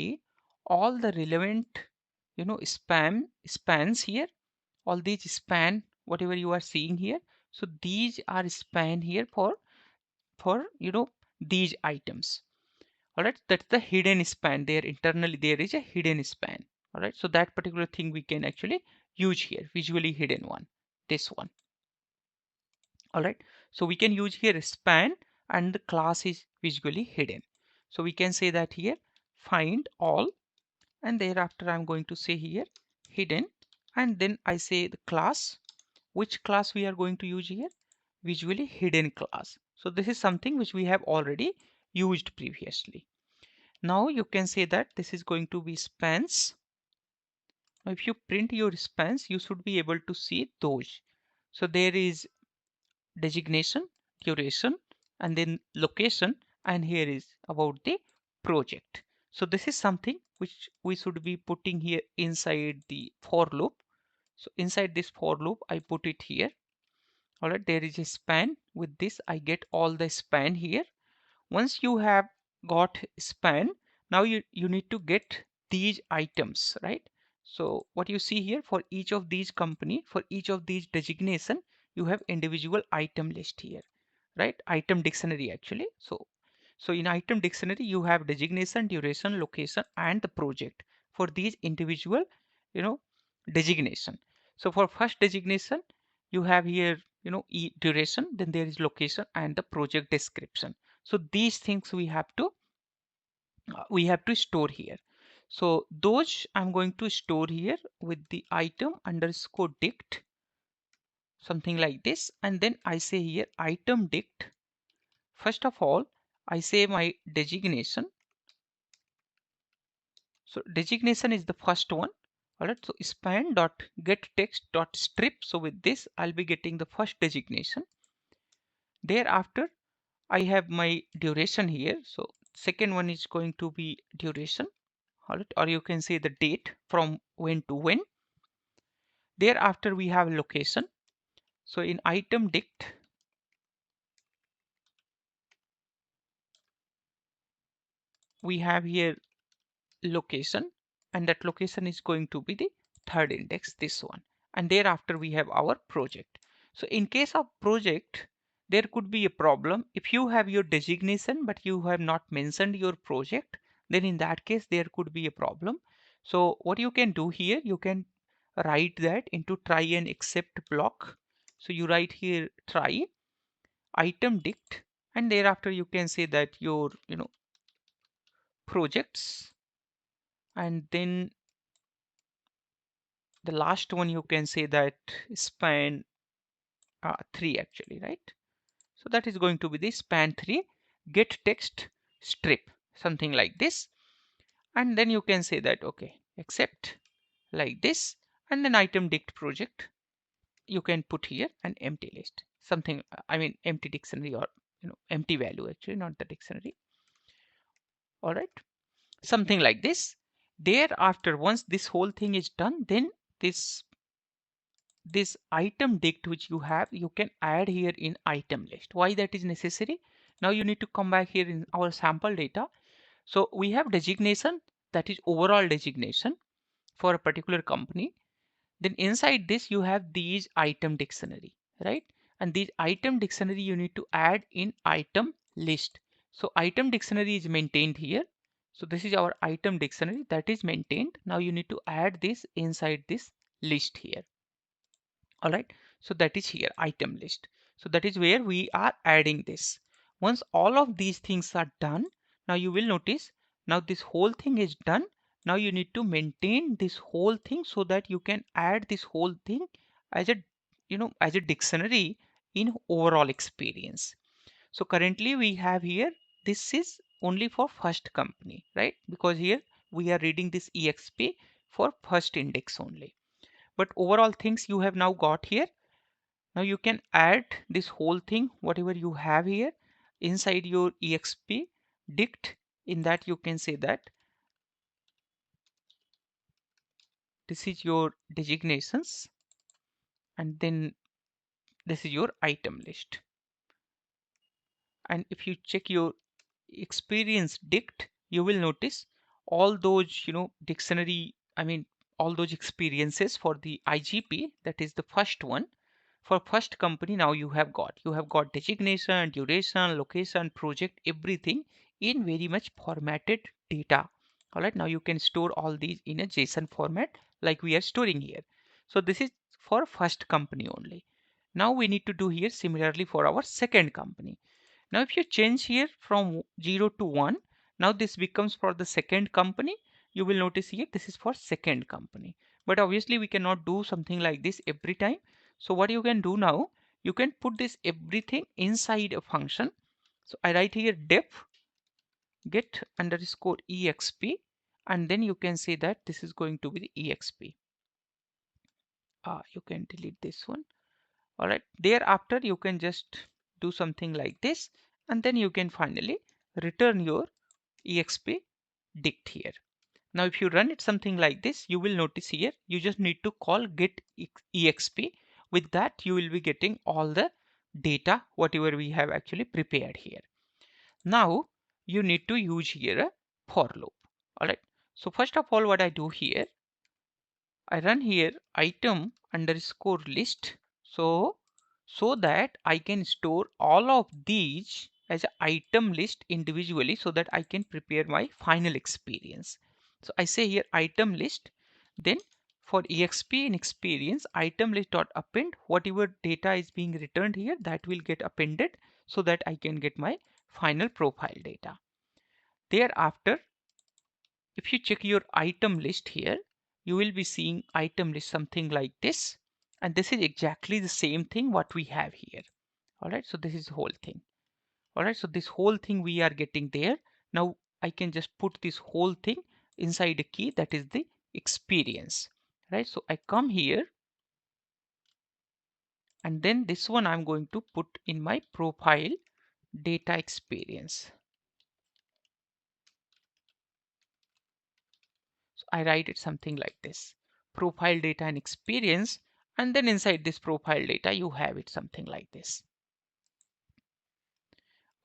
all the relevant, spans here, all these span whatever you are seeing here. So these are span here for these items. All right, that's the hidden span. There internally there is a hidden span. All right, so that particular thing we can actually use here, visually hidden one, this one. All right, so we can use here span and the class is visually hidden. So we can say that here find all, and thereafter I'm going to say here hidden, and then I say the class. Which class we are going to use here? Visually hidden class. So this is something which we have already used previously. Now you can say that this is going to be spans. Now if you print your spans, you should be able to see those. So there is designation, duration, and then location, and here is about the project. So this is something which we should be putting here inside the for loop. So inside this for loop, I put it here. All right, there is a span. With this, I get all the span here. Once you have got span, now you need to get these items, right? So what you see here, for each of these company, for each of these designation, you have individual item list here, right? Item dictionary actually. So in item dictionary you have designation, duration, location, and the project for these individual, you know designation. So for first designation you have here, duration, then there is location and the project description. So these things we have to store here. So those I'm going to store here with the item underscore dict, something like this. And then I say here item dict. First of all, I say my designation. So designation is the first one. All right. So span dot get text dot strip. So with this, I'll be getting the first designation. Thereafter, I have my duration here. So second one is going to be duration. All right. Or you can say the date from when to when. Thereafter, we have location. So in item dict, we have here location, and that location is going to be the third index, this one. And thereafter we have our project. So in case of project, there could be a problem if you have your designation but you have not mentioned your project. Then in that case there could be a problem. So what you can do here, you can write that into try and except block. So you write here try item dict, and thereafter you can say that your projects, and then the last one you can say that span 3 actually, right? So that is going to be the span 3 get text strip, something like this. And then you can say that okay, except like this, and then item dict project, you can put here an empty list, something, I mean empty dictionary, or empty value actually, not the dictionary. All right, something like this. Thereafter, once this whole thing is done, then this item dict which you have, you can add here in item list. Why that is necessary? Now you need to come back here in our sample data. So we have designation, that is overall designation for a particular company. Then inside this you have these item dictionary, right? And these item dictionary you need to add in item list. So item dictionary is maintained here. So this is our item dictionary that is maintained. Now you need to add this inside this list here. All right, so that is here item list. So that is where we are adding this. Once all of these things are done, now you will notice now this whole thing is done. Now you need to maintain this whole thing so that you can add this whole thing as a as a dictionary in overall experience. So currently we have here, this is only for first company, right? Because here we are reading this exp for first index only. But overall things you have now got here. Now you can add this whole thing, whatever you have here inside your exp dict In that you can say that this is your designations, and then this is your item list. And if you check your experience dict, you will notice all those, dictionary, I mean, all those experiences for the IGP, that is the first one. For first company, now you have got designation, duration, location, project, everything in very much formatted data. All right, now you can store all these in a JSON format like we are storing here. So this is for first company only. Now we need to do here similarly for our second company. Now if you change here from 0 to 1, now this becomes for the second company. You will notice here this is for second company. But obviously we cannot do something like this every time. So what you can do now, you can put this everything inside a function. So I write here def get underscore exp, and then you can say that this is going to be the exp. You can delete this one. All right, thereafter you can just do something like this, and then you can finally return your exp dict here. Now if you run it something like this, you will notice here you just need to call get exp. With that you will be getting all the data whatever we have actually prepared here. Now you need to use here a for loop. All right, so first of all what I do here, I run here item underscore list, so that I can store all of these as an item list individually so that I can prepare my final experience. So I say here item list, then for exp in experience item list dot append, whatever data is being returned here that will get appended so that I can get my final profile data. Thereafter, if you check your item list here, you will be seeing item list something like this. And this is exactly the same thing what we have here. All right, so this is the whole thing. All right, so this whole thing we are getting there. Now I can just put this whole thing inside a key, that is the experience. Right, so I come here, and then this one I'm going to put in my profile data experience. So I write it something like this: profile data and experience, and then inside this profile data you have it something like this.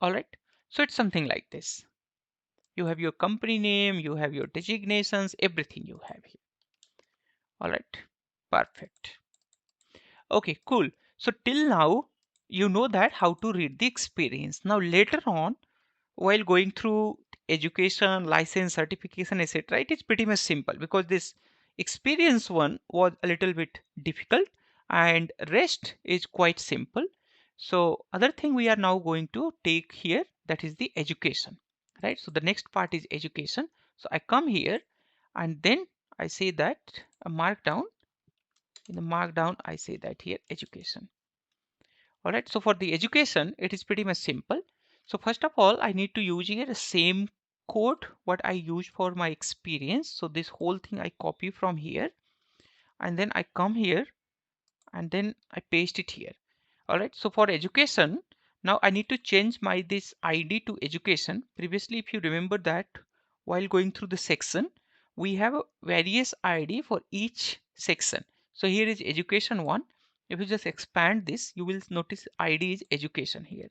All right, so it's something like this. You have your company name, you have your designations, everything you have here. All right, perfect. Okay, cool. So till now you know that how to read the experience. Now later on, while going through education, license, certification, etc., it is pretty much simple because this experience one was a little bit difficult and rest is quite simple. So other thing we are now going to take here, that is the education, right? So the next part is education. So I come here and then I say that a markdown. In the markdown I say that here education. All right, so for the education, it is pretty much simple. So first of all, I need to use here the same code what I use for my experience. So this whole thing I copy from here, and then I come here and then I paste it here. All right, so for education, now I need to change my this ID to education. Previously, if you remember that while going through the section, we have a various ID for each section. So here is education one. If you just expand this, you will notice ID is education here.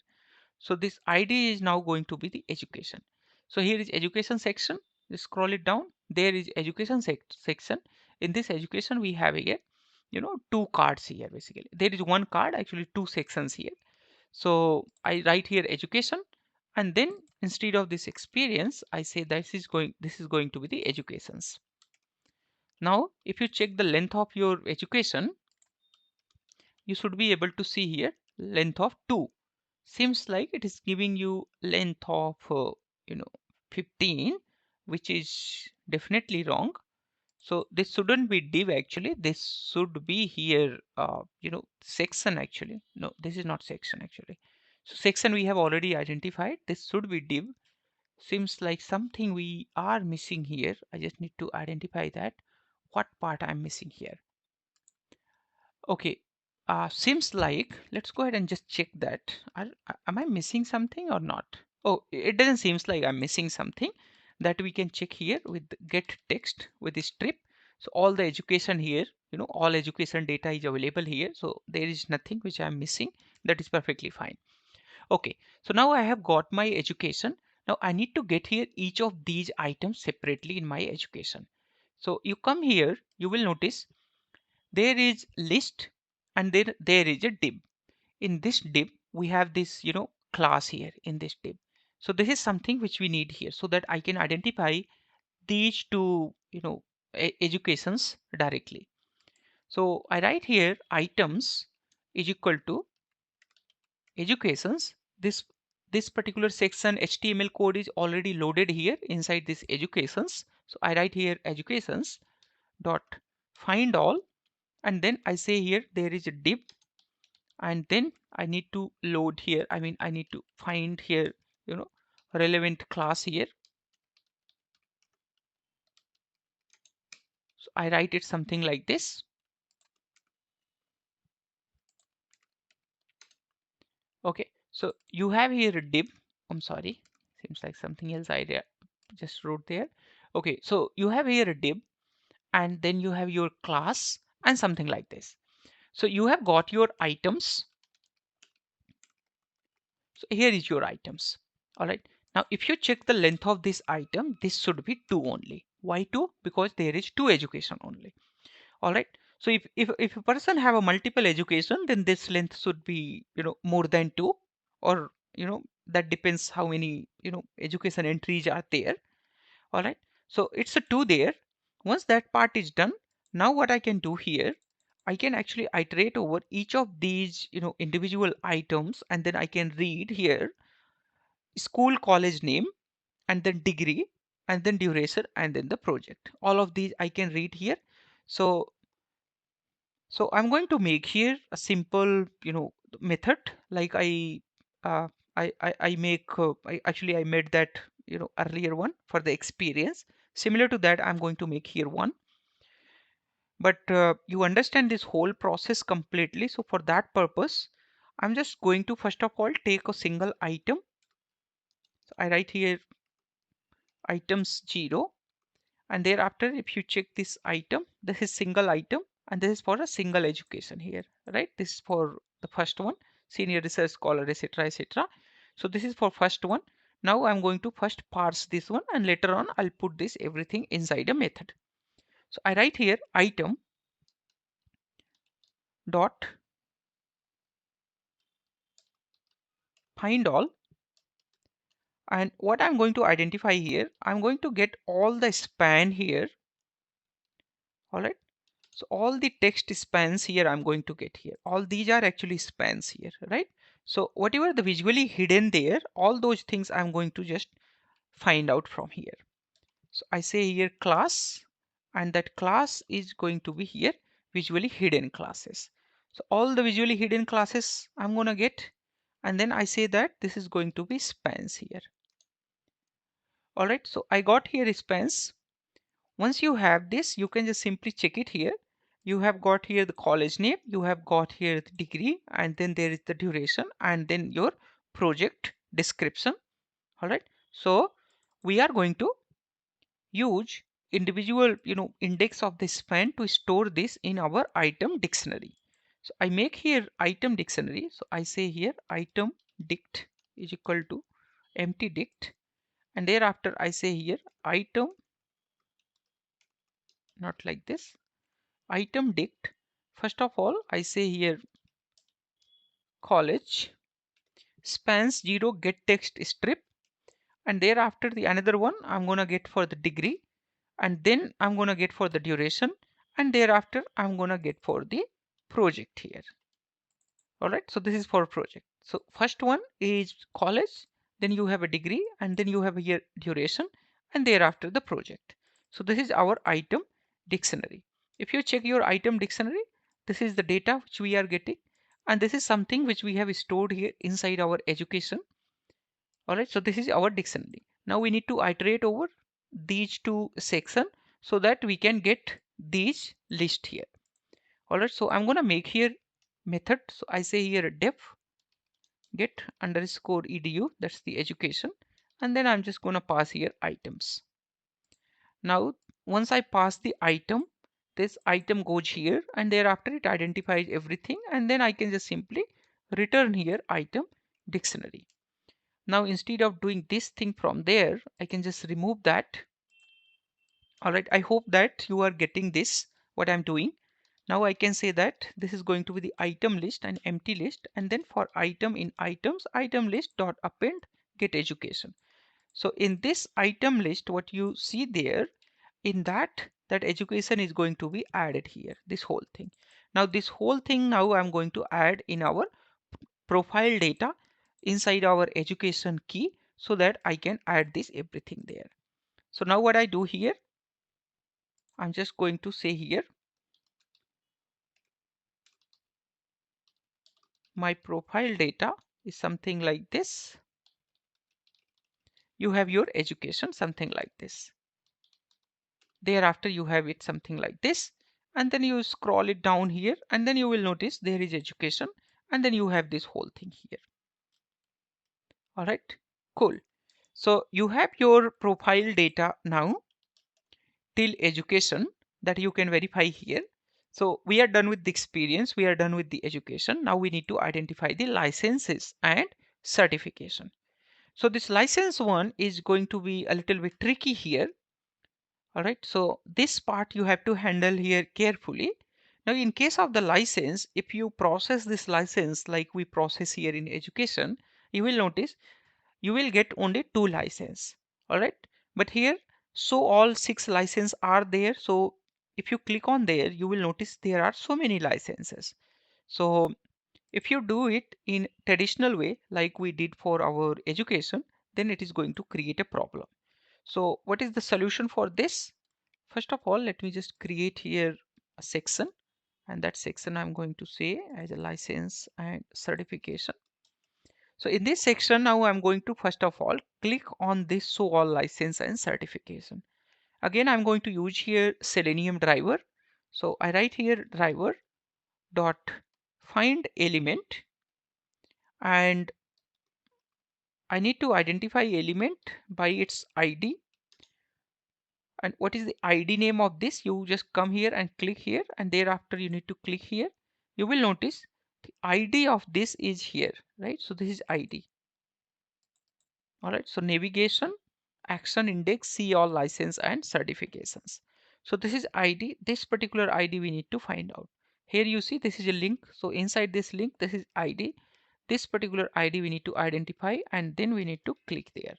So this ID is now going to be the education. So here is education section. Just scroll it down. There is education section. In this education, we have here, two cards here basically. There is one card, actually two sections here. So I write here education, and then instead of this experience, I say this is going to be the educations. Now, if you check the length of your education, you should be able to see here length of 2. Seems like it is giving you length of you know 15, which is definitely wrong. So this shouldn't be div actually. This should be here section actually. No, this is not section actually. So section we have already identified. This should be div. Seems like something we are missing here. I just need to identify that what part I'm missing here. Okay, seems like let's go ahead and just check that. Am I missing something or not? Oh, it doesn't seems like I'm missing something. That we can check here with get text with this strip. So all the education here, all education data is available here. So there is nothing which I'm missing. That is perfectly fine. Okay, so now I have got my education. Now I need to get here each of these items separately in my education. So you come here, you will notice there is list and then there is a div. In this div, we have this, class here in this div. So this is something which we need here so that I can identify these two, educations directly. So I write here items is equal to educations. This particular section HTML code is already loaded here inside this educations. So I write here educations dot find all, and then I say here there is a div, and then I need to load here. I mean, I need to find here, relevant class here. So I write it something like this. Okay, so you have here a div. I'm sorry, seems like something else I just wrote there. Okay, so you have here a div, and then you have your class and something like this. So you have got your items. So here is your items. All right. Now, if you check the length of this item, this should be 2 only. Why 2? Because there is 2 education only. All right. So if a person have a multiple education, then this length should be, more than 2, or, that depends how many, education entries are there. All right, so it's a 2 there. Once that part is done, now what I can do here, I can actually iterate over each of these, individual items, and then I can read here school college name, and then degree, and then duration, and then the project. All of these I can read here. So so I'm going to make here a simple, method like uh, I make I made that, earlier one for the experience. Similar to that, I'm going to make here one. But you understand this whole process completely. So for that purpose, I'm just going to first of all take a single item. So I write here items 0, and thereafter if you check this item, this is single item, and this is for a single education here, right? This is for the first one, senior research scholar, etc, etc. So this is for first one. Now I'm going to first parse this one, and later on I'll put this everything inside a method. So I write here item dot find all, and what I'm going to identify here, I'm going to get all the span here. All right, so all the text spans here I'm going to get here. All these are actually spans here, right? So whatever the visually hidden there, all those things I'm going to just find out from here. So I say here class, and that class is going to be here visually hidden classes. So all the visually hidden classes I'm gonna get, and then I say that this is going to be spans here. All right, so I got here spans. Once you have this, you can just simply check it here. You have got here the college name, you have got here the degree, and then there is the duration, and then your project description. All right, so we are going to use individual, index of the span to store this in our item dictionary. So I make here item dictionary. So I say here item dict is equal to empty dict, and thereafter I say here item, not like this, item dict. First of all, I say here college spans 0 get text strip, and thereafter the another one I'm gonna get for the degree, and then I'm gonna get for the duration, and thereafter I'm gonna get for the project here. All right, so this is for project. So first one is college, then you have a degree, and then you have here duration, and thereafter the project. So this is our item dictionary. If you check your item dictionary, this is the data which we are getting, and this is something which we have stored here inside our education. All right, so this is our dictionary. Now we need to iterate over these two sections so that we can get these list here. All right, so I'm going to make here method. So I say here def get underscore edu, that's the education, and then I'm just going to pass here items. Now once I pass the item, this item goes here and thereafter it identifies everything, and then I can just simply return here item dictionary. Now instead of doing this thing from there, I can just remove that. All right, I hope that you are getting this, what I'm doing. Now I can say that this is going to be the item list and empty list, and then for item in items, item list dot append get education. So in this item list, what you see there, in that education is going to be added here, this whole thing. Now this whole thing now I'm going to add in our profile data inside our education key, so that I can add this everything there. So now what I do here, I'm just going to say here my profile data is something like this. You have your education something like this. Thereafter you have it something like this, and then you scroll it down here, and then you will notice there is education, and then you have this whole thing here. All right, cool. So you have your profile data now till education that you can verify here. So we are done with the experience, we are done with the education. Now we need to identify the licenses and certification. So this license one is going to be a little bit tricky here. All right, so this part you have to handle here carefully. Now in case of the license, if you process this license like we process here in education, you will notice you will get only 2 license. All right, but here so all 6 license are there. So if you click on there, you will notice there are so many licenses. So if you do it in traditional way like we did for our education, then it is going to create a problem. So what is the solution for this? First of all, let me just create here a section, and that section I'm going to say as a license and certification. So in this section now I'm going to first of all click on this show all license and certification. Again I'm going to use here Selenium driver. So I write here driver dot find element, and I need to identify element by its ID. And what is the ID name of this? You just come here and click here, and thereafter you need to click here. You will notice the ID of this is here, right? So this is ID. All right, so navigation, action index, see all license and certifications. So this is ID. This particular ID we need to find out. Here you see this is a link. So inside this link, this is ID. This particular ID we need to identify, and then we need to click there.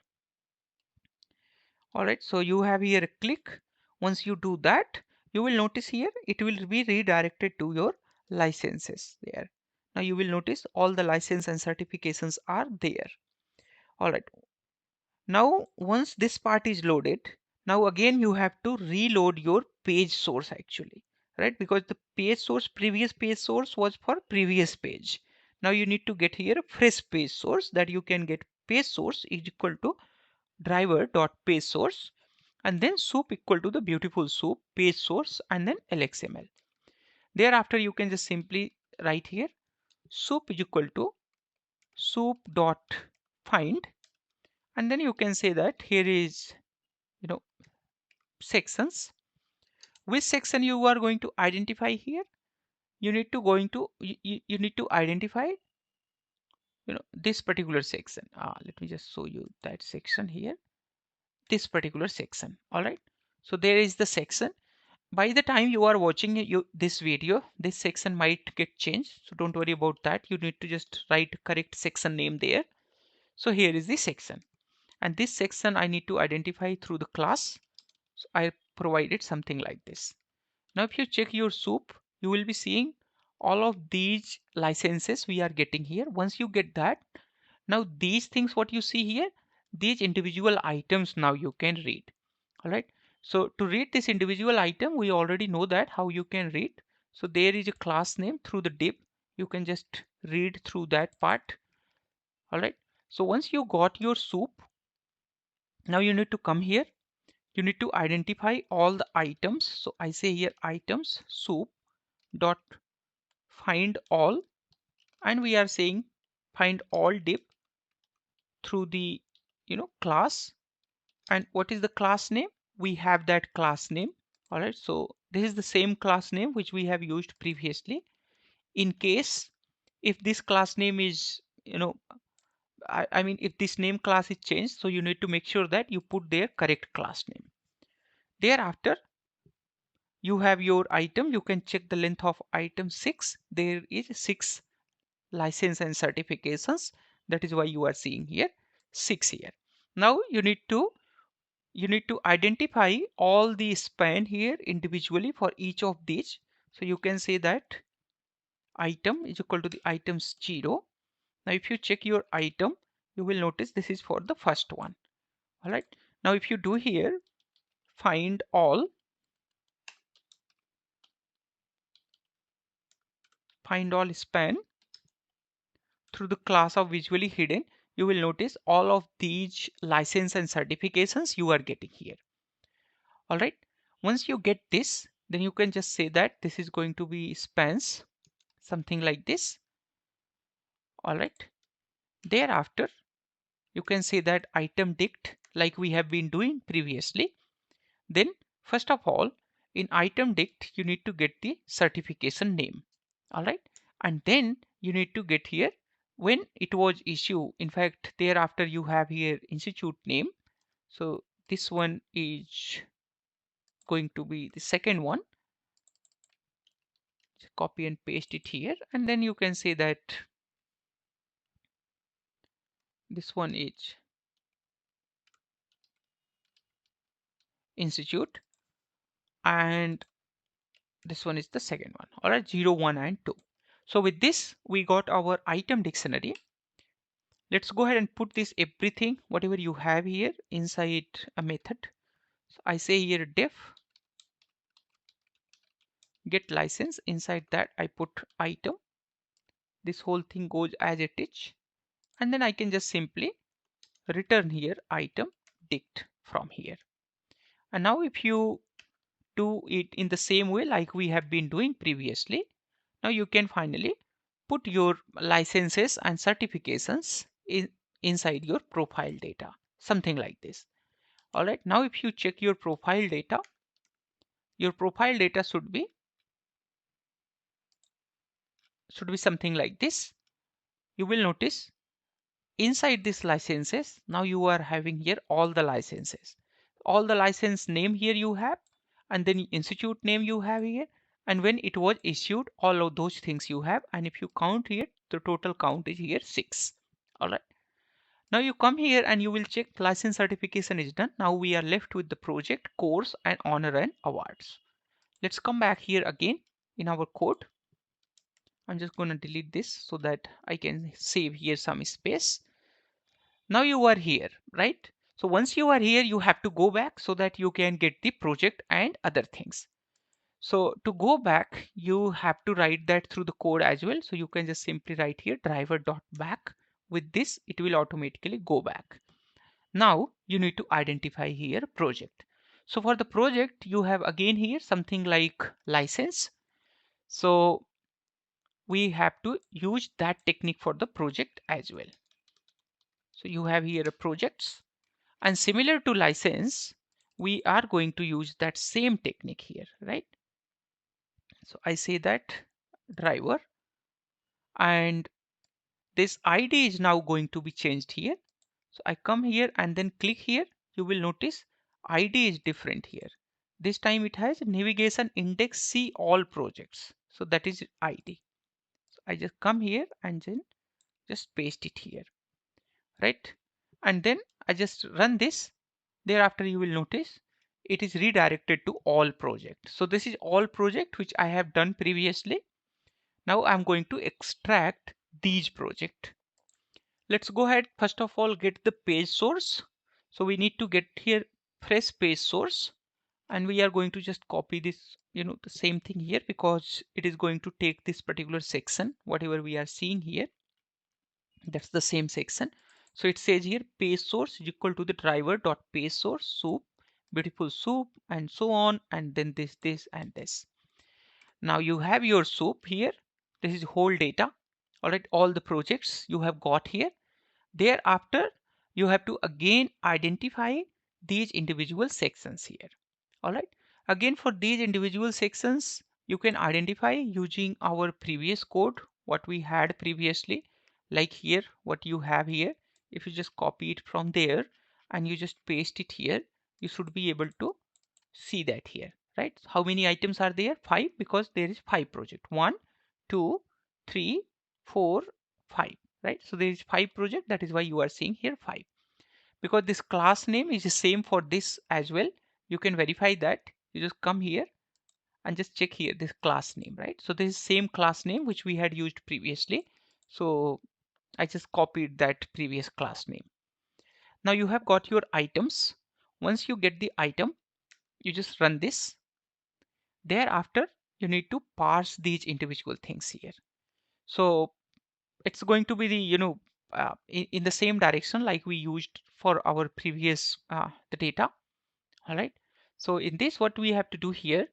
All right, so you have here a click. Once you do that, you will notice here it will be redirected to your licenses there. Now you will notice all the license and certifications are there. All right, now once this part is loaded, now again you have to reload your page source actually, right? Because the page source, previous page source was for previous page. Now you need to get here a fresh page source, that you can get page source is equal to driver dot page source, and then soup equal to the beautiful soup page source, and then LXML. Thereafter you can just simply write here soup is equal to soup dot find, and then you can say that here is, you know, sections. Which section you are going to identify here? You need to going to you need to identify, this particular section. Let me just show you that section here, this particular section. All right, so there is the section. By the time you are watching this video, this section might get changed, so don't worry about that. You need to just write correct section name there. So here is the section, and this section I need to identify through the class. So I provided something like this. Now if you check your soup, you will be seeing all of these licenses we are getting here. Once you get that, now these things what you see here, these individual items now you can read. All right, so to read this individual item, we already know that how you can read. So there is a class name through the div, you can just read through that part. All right, so once you got your soup, now you need to come here, you need to identify all the items. So I say here items soup dot find all, and we are saying find all div through the class. And what is the class name? We have that class name. All right, so this is the same class name which we have used previously. In case if this class name is I mean if this name class is changed, so you need to make sure that you put their correct class name. Thereafter you have your item. You can check the length of item 6. There is 6 license and certifications. That is why you are seeing here 6 here. Now you need to identify all the span here individually for each of these. So you can say that item is equal to the items 0. Now if you check your item, you will notice this is for the first one. All right, now if you do here find all span through the class of visually hidden, you will notice all of these license and certifications you are getting here. All right, once you get this, then you can just say that this is going to be spans something like this. All right, thereafter you can say that item dict like we have been doing previously. Then first of all, in item dict you need to get the certification name. All right, and then you need to get here when it was issued. In fact, thereafter you have here institute name. So this one is going to be the second one. Copy and paste it here, and then you can say that this one is institute, and this one is the second one. All right, 0, 1 and 2. So with this we got our item dictionary. Let's go ahead and put this everything whatever you have here inside a method. So I say here def get license. Inside that I put item. This whole thing goes as it is, and then I can just simply return here item dict from here. And now if you do it in the same way like we have been doing previously, now you can finally put your licenses and certifications inside your profile data, something like this. All right, now if you check your profile data should be something like this. You will notice inside these licenses, now you are having here all the licenses, all the license name here you have, and then institute name you have here, and when it was issued, all of those things you have. And if you count here, the total count is here 6. All right, now you come here and you will check license certification is done. Now we are left with the project, course, and honor and awards. Let's come back here again in our code. I'm just going to delete this so that I can save here some space. Now you are here, right? So once you are here, you have to go back so that you can get the project and other things. So to go back, you have to write that through the code as well. So you can just simply write here driver.back. With this, it will automatically go back. Now you need to identify here project. So for the project, you have again here something like license. So we have to use that technique for the project as well. So you have here a projects, and similar to license, we are going to use that same technique here, right? So I say that driver, and this ID is now going to be changed here. So I come here and then click here. You will notice ID is different here. This time it has navigation index see all projects. So that is ID. So I just come here and then just paste it here, right? And then I just run this. Thereafter you will notice it is redirected to all project. So this is all project which I have done previously. Now I'm going to extract these project. Let's go ahead first of all get the page source. So we need to get here fresh page source, and we are going to just copy this, the same thing here, because it is going to take this particular section whatever we are seeing here. That's the same section. So it says here page source is equal to the driver dot page source soup, beautiful soup, and so on, and then this and this. Now you have your soup here. This is whole data. All right, all the projects you have got here. Thereafter, you have to again identify these individual sections here. All right, again for these individual sections, you can identify using our previous code, what we had previously, like here, what you have here. If you just copy it from there and you just paste it here, you should be able to see that here, right? How many items are there? 5, because there is 5 project. 1, 2, 3, 4, 5, right? So there is 5 project. That is why you are seeing here 5. Because this class name is the same for this as well. You can verify that. You just come here and just check here this class name, right? So this is same class name which we had used previously. So I just copied that previous class name. Now you have got your items. Once you get the item, you just run this. Thereafter, you need to parse these individual things here. So it's going to be the, in the same direction like we used for our previous the data. All right. So in this, what we have to do here,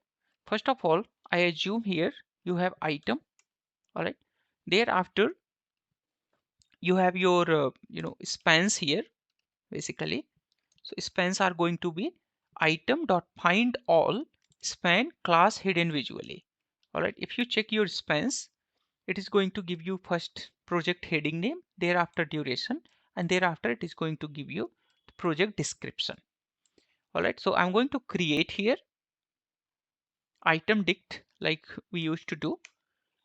first of all, I assume here you have item. All right. Thereafter, you have your, spans here, basically. So spans are going to be item dot find all span class hidden visually. All right. If you check your spans, it is going to give you first project heading name, thereafter duration, and thereafter it is going to give you the project description. All right, so I'm going to create here item dict like we used to do.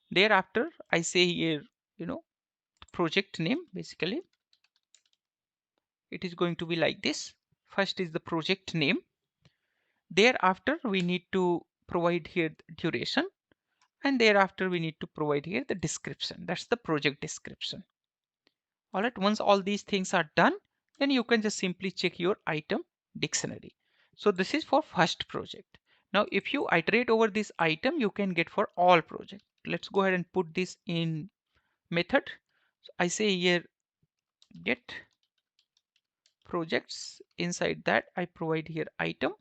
Thereafter, I say here, project name, basically. It is going to be like this. First is the project name. Thereafter, we need to provide here duration, and thereafter we need to provide here the description. That's the project description. All right, once all these things are done, then you can just simply check your item dictionary. So this is for first project. Now, if you iterate over this item, you can get for all projects. Let's go ahead and put this in method. So I say here get projects. Inside that, I provide here item.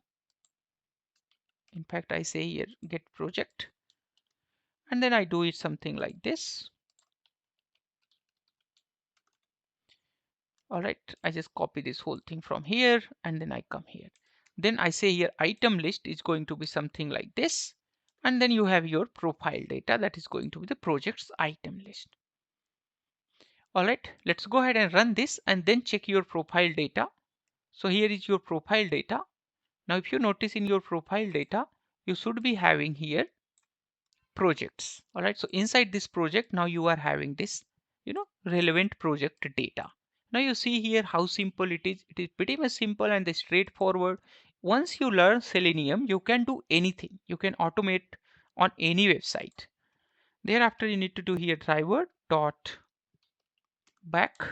In fact, I say here get project, and then I do it something like this. All right, I just copy this whole thing from here and then I come here. Then I say here item list is going to be something like this. And then you have your profile data that is going to be the project's item list. All right, let's go ahead and run this and then check your profile data. So here is your profile data. Now, if you notice in your profile data, you should be having here projects. All right, so inside this project, now you are having this, relevant project data. Now you see here how simple it is. It is pretty much simple and straightforward. Once you learn Selenium, you can do anything. You can automate on any website. Thereafter, you need to do here driver dot back.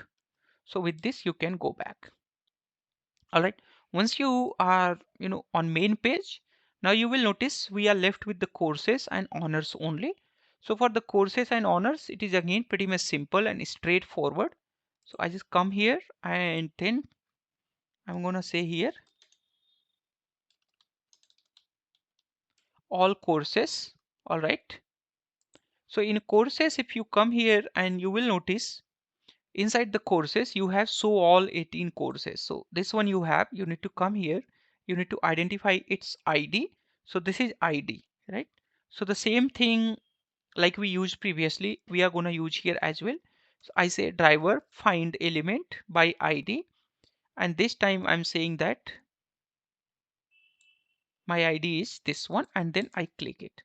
So with this, you can go back. All right, once you are on main page, now you will notice we are left with the courses and honors only. So for the courses and honors, it is again pretty much simple and straightforward. So I just come here and then I'm gonna say here all courses. All right, so in courses, if you come here and you will notice inside the courses you have show all 18 courses. So this one you need to come here, you need to identify its ID. So this is ID, right? So the same thing like we used previously, we are going to use here as well. So I say driver find element by ID, and this time I'm saying that my ID is this one, and then I click it.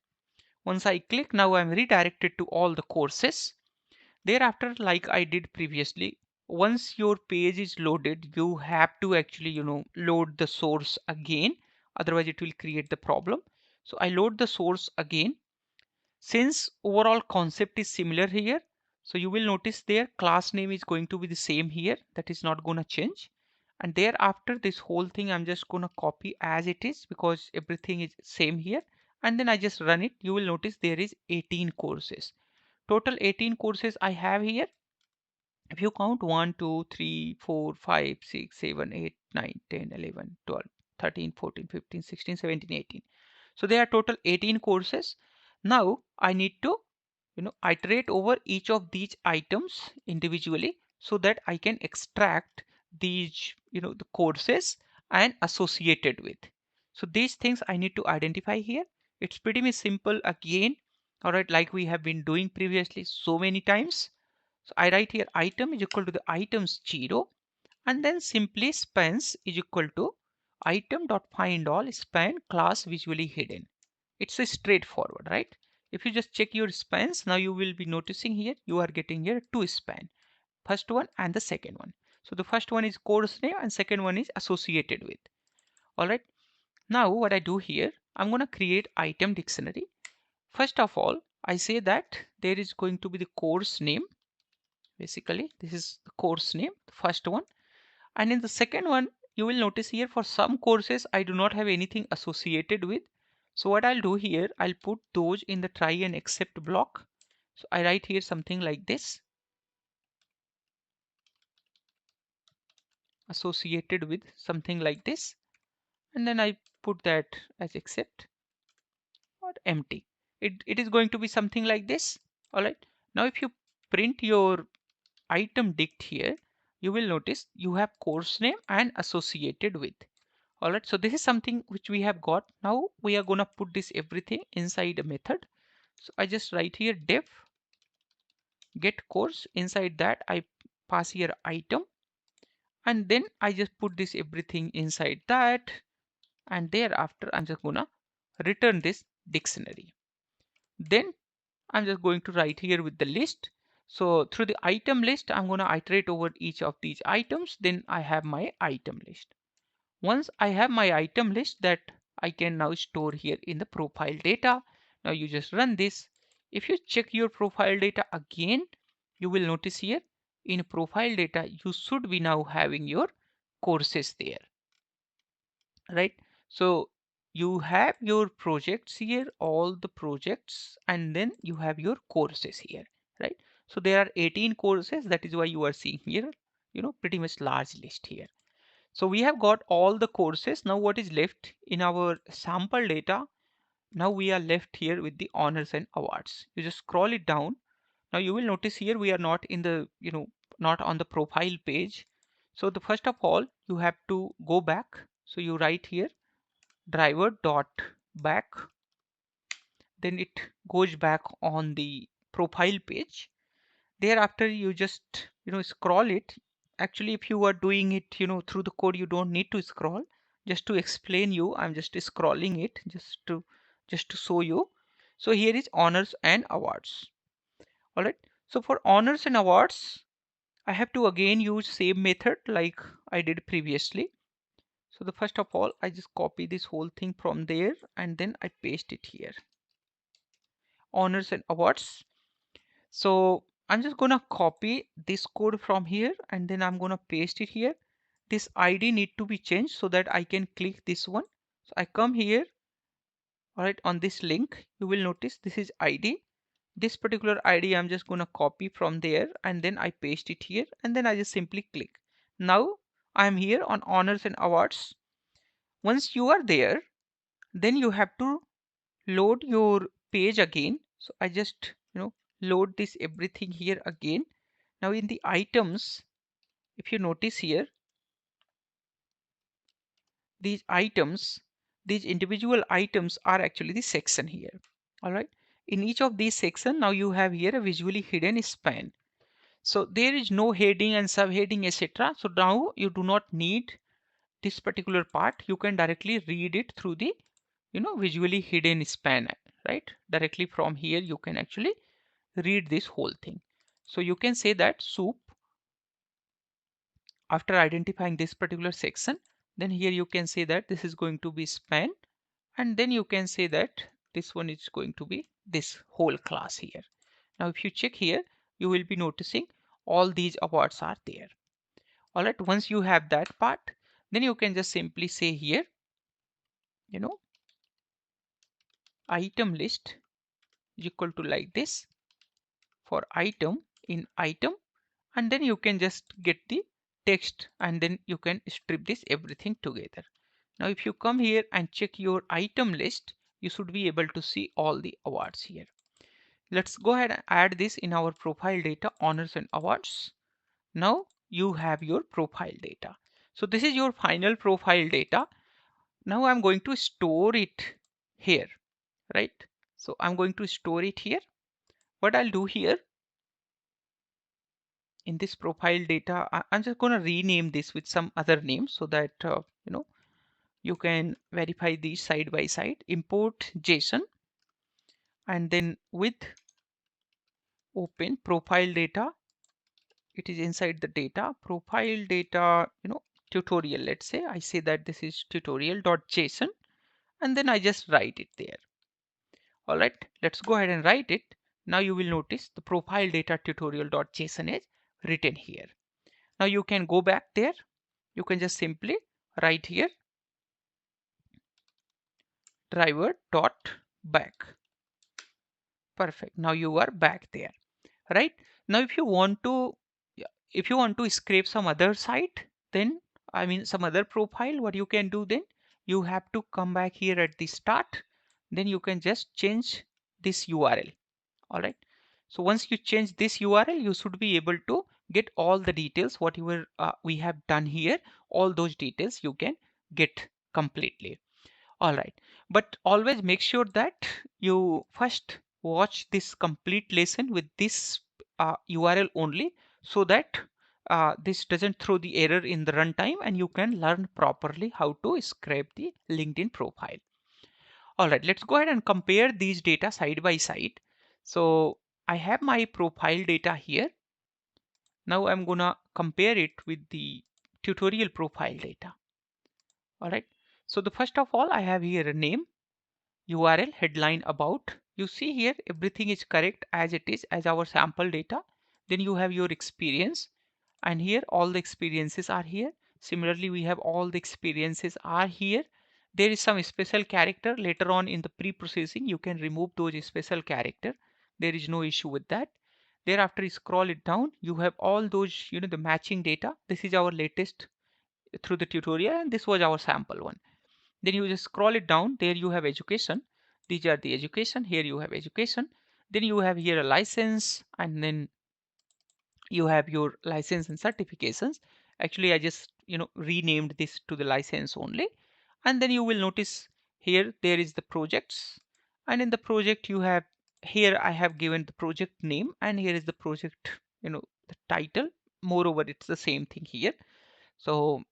Once I click, now I'm redirected to all the courses. Thereafter, like I did previously, once your page is loaded, you have to actually, load the source again. Otherwise, it will create the problem. So I load the source again. Since overall concept is similar here, so you will notice their class name is going to be the same here. That is not going to change. And thereafter, this whole thing I'm just going to copy as it is because everything is same here. And then I just run it. You will notice there is 18 courses. Total 18 courses I have here. If you count 1, 2, 3, 4, 5, 6, 7, 8, 9, 10, 11, 12, 13, 14, 15, 16, 17, 18. So there are total 18 courses. Now I need to iterate over each of these items individually so that I can extract these, the courses and associated with. So these things I need to identify here. It's pretty much simple again. All right, like we have been doing previously so many times. So I write here item is equal to the items 0, and then simply spans is equal to item dot find all span class visually hidden. It's a straightforward, right? If you just check your spans, now you will be noticing here you are getting here two span, first one and the second one. So the first one is course name and second one is associated with. All right. Now what I do here, I'm going to create item dictionary. First of all, I say that there is going to be the course name. Basically, this is the course name, the first one. And in the second one, you will notice here for some courses, I do not have anything associated with. So what I'll do here, I'll put those in the try and except block. So I write here something like this, associated with something like this. And then I put that as except or empty. It is going to be something like this. All right. Now, if you print your item dict here, you will notice you have course name and associated with. All right, so this is something which we have got. Now we are going to put this everything inside a method. So I just write here def get course. Inside that I pass here item, and then I just put this everything inside that, and thereafter I'm just gonna return this dictionary. Then I'm just going to write here with the list. So through the item list, I'm going to iterate over each of these items. Then I have my item list. Once I have my item list that I can now store here in the profile data. Now you just run this. If you check your profile data again, you will notice here in profile data, you should be now having your courses there, right? So you have your projects here, all the projects, and then you have your courses here, right? So there are 18 courses. That is why you are seeing here, pretty much large list here. So we have got all the courses. Now what is left in our sample data? Now we are left here with the honors and awards. You just scroll it down. Now you will notice here we are not in the, not on the profile page. So the first of all, you have to go back. So you write here driver dot back. Then it goes back on the profile page. Thereafter you just scroll it. Actually, if you are doing it through the code, you don't need to scroll. Just to explain you, I'm just scrolling it just to show you. So here is honors and awards. All right, so for honors and awards, I have to again use same method like I did previously. So the first of all, I just copy this whole thing from there and then I paste it here, honors and awards. So I'm just gonna copy this code from here and then I'm gonna paste it here. This ID need to be changed so that I can click this one. So I come here, all right, on this link, you will notice this is ID. This particular ID I'm just gonna copy from there and then I paste it here and then I just simply click. Now I'm here on honors and awards. Once you are there, then you have to load your page again. So I just load this everything here again. Now in the items, if you notice here, these items, these individual items are actually the section here. All right, in each of these section, now you have here a visually hidden span. So there is no heading and subheading, etc. So now you do not need this particular part. You can directly read it through the visually hidden span, right? Directly from here you can actually read this whole thing. So you can say that soup, after identifying this particular section, then here you can say that this is going to be span, and then you can say that this one is going to be this whole class here. Now if you check here, you will be noticing all these awards are there. All right, once you have that part, then you can just simply say here, item list is equal to like this for item in item, and then you can just get the text and then you can strip this everything together. Now if you come here and check your item list, you should be able to see all the awards here. Let's go ahead and add this in our profile data, honors and awards. Now you have your profile data. So this is your final profile data. Now I'm going to store it here, right? So I'm going to store it here. What I'll do here in this profile data, I'm just going to rename this with some other name so that you can verify these side by side. Import Json, and then with open profile data, it is inside the data profile data, tutorial. Let's say I say that this is tutorial.json, and then I just write it there. All right, let's go ahead and write it. Now you will notice the profile data tutorial.json is written here. Now you can go back there. You can just simply write here driver dot back. Perfect. Now you are back there, right? Now if you want to, yeah, if you want to scrape some other site, then I mean some other profile, what you can do then, you have to come back here at the start. Then you can just change this URL. All right. So once you change this URL, you should be able to get all the details whatever we have done here. All those details you can get completely. All right, but always make sure that you first watch this complete lesson with this URL only, so that this doesn't throw the error in the runtime and you can learn properly how to scrape the LinkedIn profile. All right, let's go ahead and compare these data side by side. So I have my profile data here. Now I'm gonna compare it with the tutorial profile data. All right, so the first of all, I have here a name, URL, headline, about. You see here everything is correct as it is as our sample data. Then you have your experience, and here all the experiences are here. Similarly, we have all the experiences are here. There is some special character later on in the pre-processing. You can remove those special character. There is no issue with that. Thereafter, you scroll it down. You have all those, the matching data. This is our latest through the tutorial, and this was our sample one. Then you just scroll it down. There you have education. These are the education. Here you have education. Then you have here a license, and then you have your license and certifications. Actually, I just renamed this to the license only. And then you will notice here there is the projects, and in the project you have, here I have given the project name, and here is the project, the title. Moreover, it's the same thing here. So,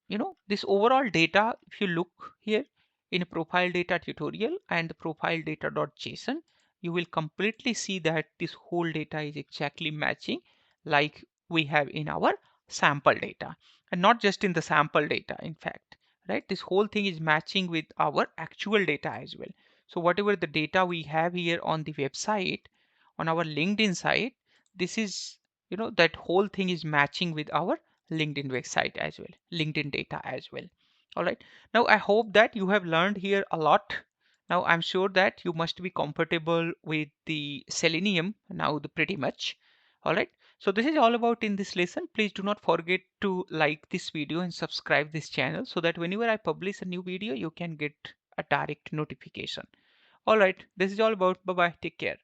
this overall data, if you look here in profile data tutorial and the profile data.json, you will completely see that this whole data is exactly matching like we have in our sample data, and not just in the sample data, in fact, right? This whole thing is matching with our actual data as well. So whatever the data we have here on the website, on our LinkedIn site, this is, that whole thing is matching with our LinkedIn website as well, LinkedIn data as well. All right. Now I hope that you have learned here a lot. Now I'm sure that you must be comfortable with the Selenium now, the pretty much. All right. So this is all about in this lesson. Please do not forget to like this video and subscribe this channel so that whenever I publish a new video, you can get a direct notification. All right. This is all about. Bye bye. Take care.